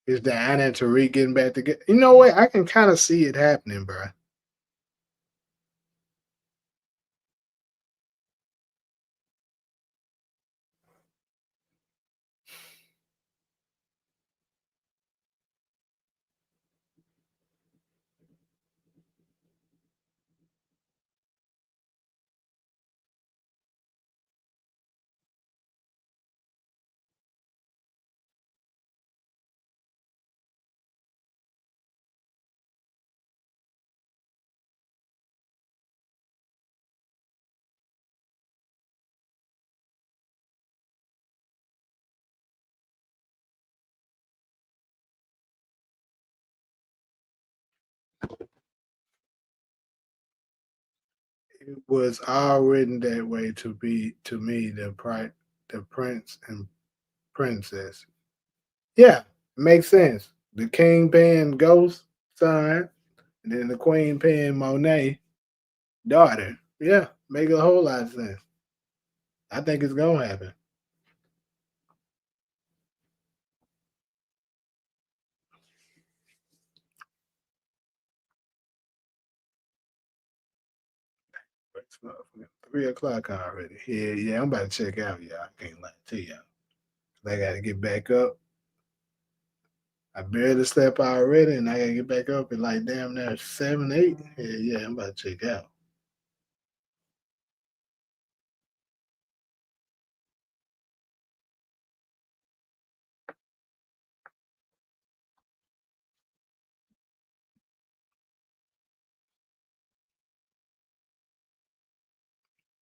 Is Diana and Tariq getting back together? You know what? I can kind of see it happening, bro. It was all written that way to be to me the prince and princess. Yeah, makes sense. The king paying Ghost son, and then the queen paying Monet daughter. Yeah, make a whole lot of sense. I think it's gonna happen. It's 3 o'clock already. Yeah, yeah, I'm about to check out, y'all. I can't lie to y'all. I gotta get back up. I barely slept already, and I gotta get back up at like damn near 7, 8. Yeah, yeah, I'm about to check out.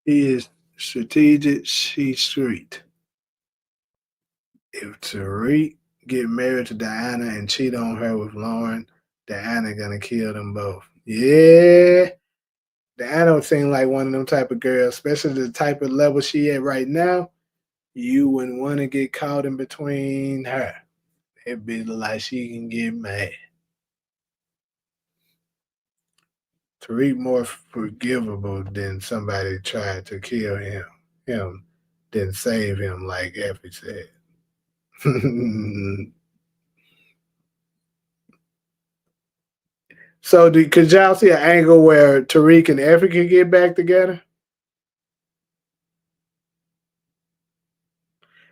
He is strategic. She street. If Tariq get married to Diana and cheat on her with Lauren, Diana gonna kill them both. Yeah, Diana don't seem like one of them type of girls, especially the type of level she at right now. You wouldn't want to get caught in between her. It'd be like she can get mad. Tariq more forgivable than somebody tried to kill him than save him, like Effie said. So, could y'all see an angle where Tariq and Effie could get back together?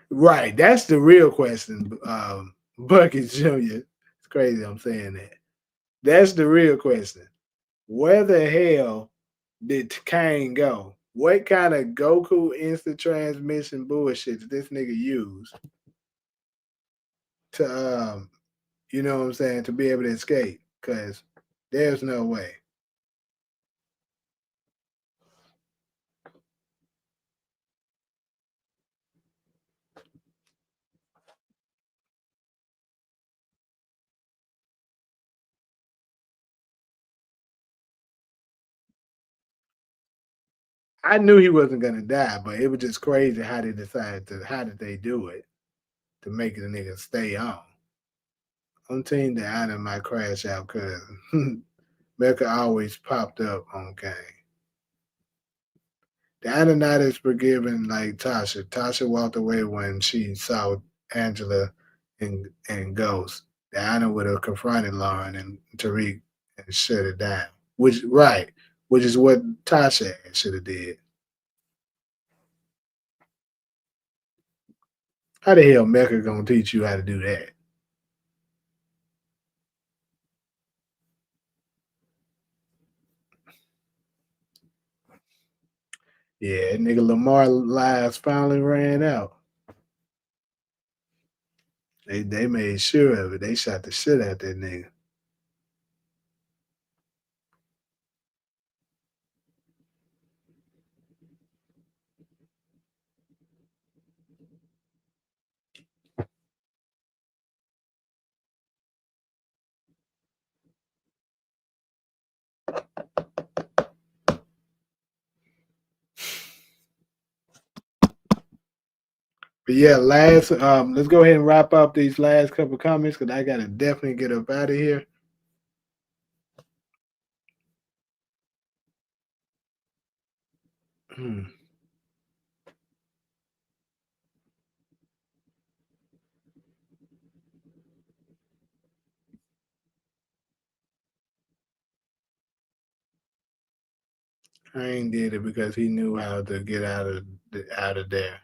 Right, that's the real question. Bucket Jr. It's crazy I'm saying that. That's the real question. Where the hell did Kane go? What kind of Goku instant transmission bullshit did this nigga use to you know what I'm saying, to be able to escape? Cause there's no way. I knew he wasn't gonna die, but it was just crazy how did they do it to make the nigga stay on. I'm team the item might crash out because Mecca always popped up on Kane. Diana not as forgiving like Tasha. Tasha walked away when she saw Angela and Ghost. Diana would have confronted Lauren and Tariq and shut it down. Which is what Tasha should have did. How the hell Mecca gonna teach you how to do that? Yeah, nigga Lamar lives finally ran out. They made sure of it. They shot the shit out that nigga. But yeah, let's go ahead and wrap up these last couple comments because I gotta definitely get up out of here. Hmm. Kane did it because he knew how to get out of there.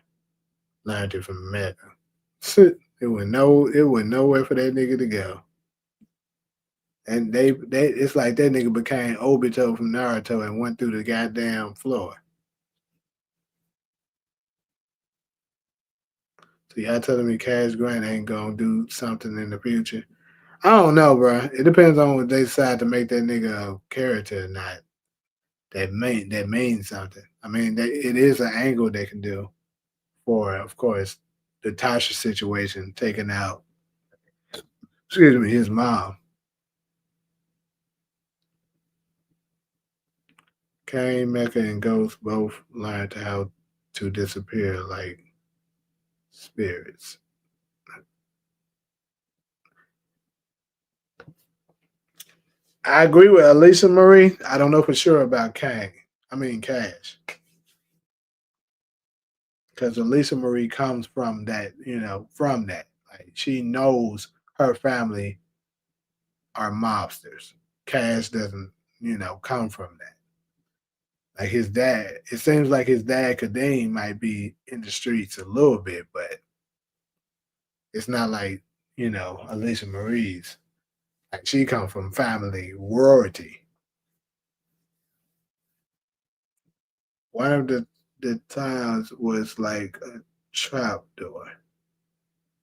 Learned it from Mecca. It went nowhere for that nigga to go. And they it's like that nigga became Obito from Naruto and went through the goddamn floor. So y'all telling me Cash Grant ain't gonna do something in the future? I don't know, bro. It depends on what they decide to make that nigga a character or not. That means something. I mean, it is an angle they can do for, of course, the Tasha situation, taking out, excuse me, his mom. Kane, Mecca, and Ghost both learned how to disappear like spirits. I agree with Alicia Marie. I don't know for sure about Kane. I mean Cash, because Alicia Marie comes from that. From that. Like she knows her family are mobsters. Cash doesn't, come from that. Like his dad, it seems like his dad Kadeem might be in the streets a little bit, but it's not like Alicia Marie's. Like she come from family royalty. One of the towns was like a trap door.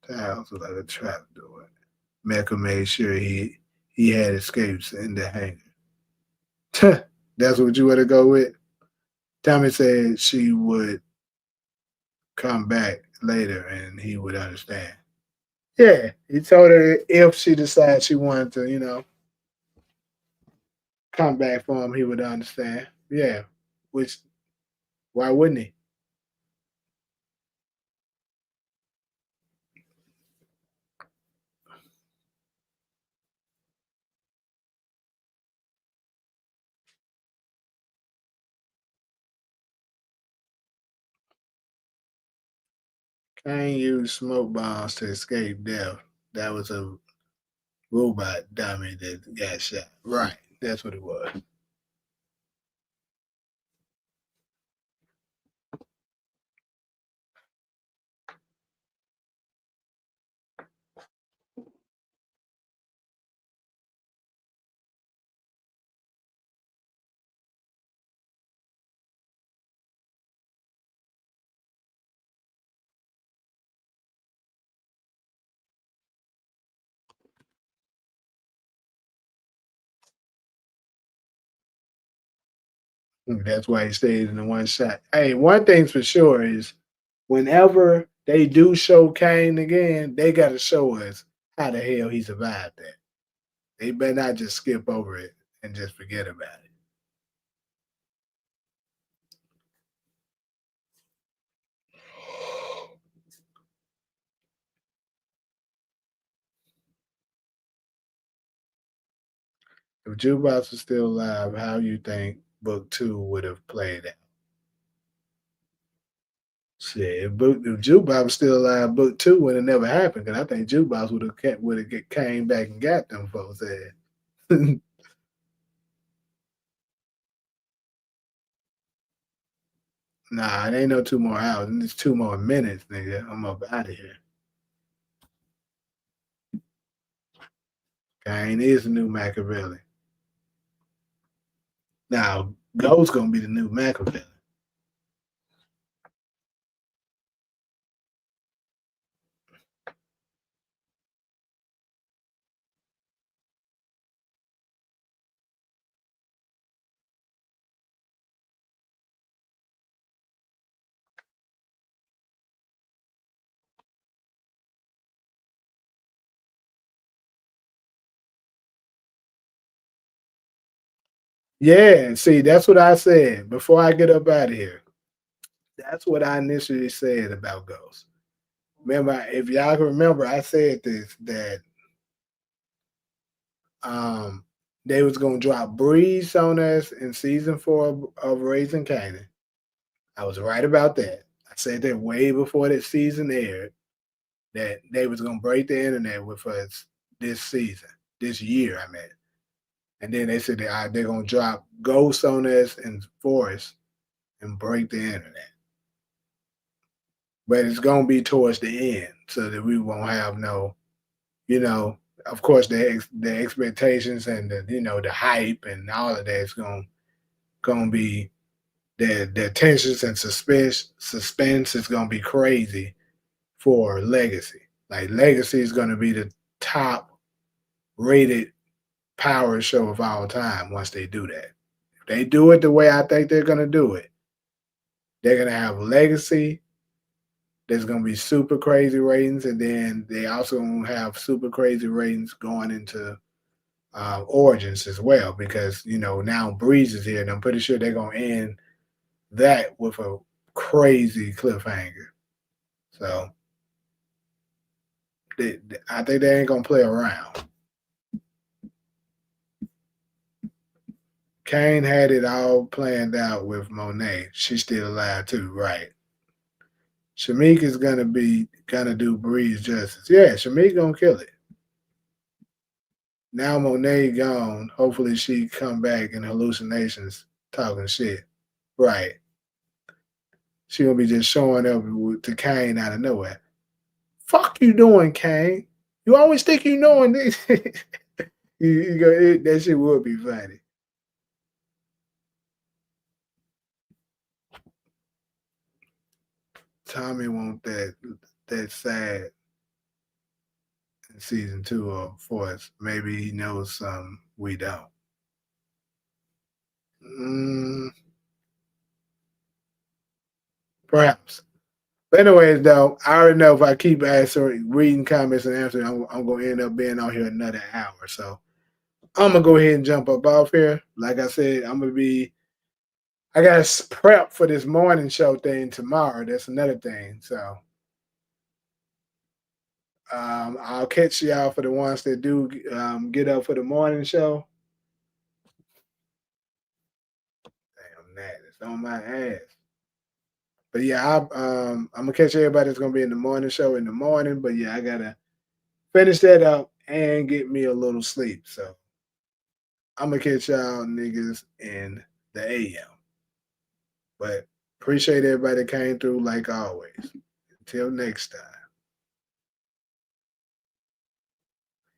The house was like a trap door. Mecca made sure he had escapes in the hangar. That's what you want to go with. Tommy said she would come back later and he would understand. Yeah, he told her if she decides she wanted to, come back for him, he would understand. Yeah, which why wouldn't he? Kane used smoke bombs to escape death. That was a robot dummy that got shot. Right, that's what it was. That's why he stayed in the one shot. Hey, one thing's for sure is whenever they do show Kane again, they got to show us how the hell he survived that. They better not just skip over it and just forget about it. If Jukebox was still alive, how you think book two would have played out? Shit, if Jukebox was still alive, book two would have never happened. Because I think Jukebox would have came back and got them folks there. Nah, it ain't no 2 more hours. It's 2 more minutes, nigga. I'm up out of here. Kane is the new Machiavelli. Now, Ghost gonna be the new Machiavelli. Yeah, see, that's what I said before I get up out of here. That's what I initially said about Ghost. Remember, if y'all can remember, I said this that um they was gonna drop Breeze on us in season 4 of Raising Kanan. I was right about that. I said that way before that season aired that they was gonna break the internet with us this season, this year. I mean, and then they said they're gonna drop Ghost on us and Forest and break the internet. But it's gonna be towards the end, so that we won't have no, you know, of course the expectations and the hype and all of that is gonna be the tensions and suspense is gonna be crazy for Legacy. Like Legacy is gonna be the top rated power show of all time once they do that. If they do it the way I think they're gonna do it, they're gonna have Legacy. There's gonna be super crazy ratings, and then they also gonna have super crazy ratings going into Origins as well, because now Breeze is here, and I'm pretty sure they're gonna end that with a crazy cliffhanger. So I think they ain't gonna play around. Kane had it all planned out with Monet. She's still alive too, right? Shamik is gonna do Breeze justice. Yeah, Shamik gonna kill it. Now Monet gone. Hopefully she come back in hallucinations talking shit. Right. She gonna be just showing up to Kane out of nowhere. Fuck you doing, Kane? You always think you knowing this. That shit would be funny. Tommy want that sad in season 2 of Force. Maybe he knows something we don't. Mm, perhaps. But anyways, though, I already know if I keep answering, reading comments and answering, I'm going to end up being on here another hour. So I'm going to go ahead and jump up off here. Like I said, I got to prep for this morning show thing tomorrow. That's another thing. So I'll catch y'all for the ones that do get up for the morning show. Damn, that is on my ass. But yeah, I'm gonna catch everybody that's gonna be in the morning show in the morning. But yeah, I gotta finish that up and get me a little sleep. So I'm gonna catch y'all niggas in the AM. But appreciate everybody that came through like always. Until next time.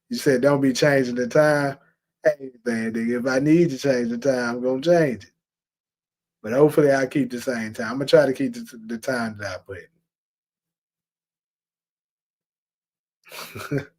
You said don't be changing the time. Hey man, nigga, if I need to change the time, I'm gonna change it. But hopefully I keep the same time. I'm gonna try to keep the time that I put.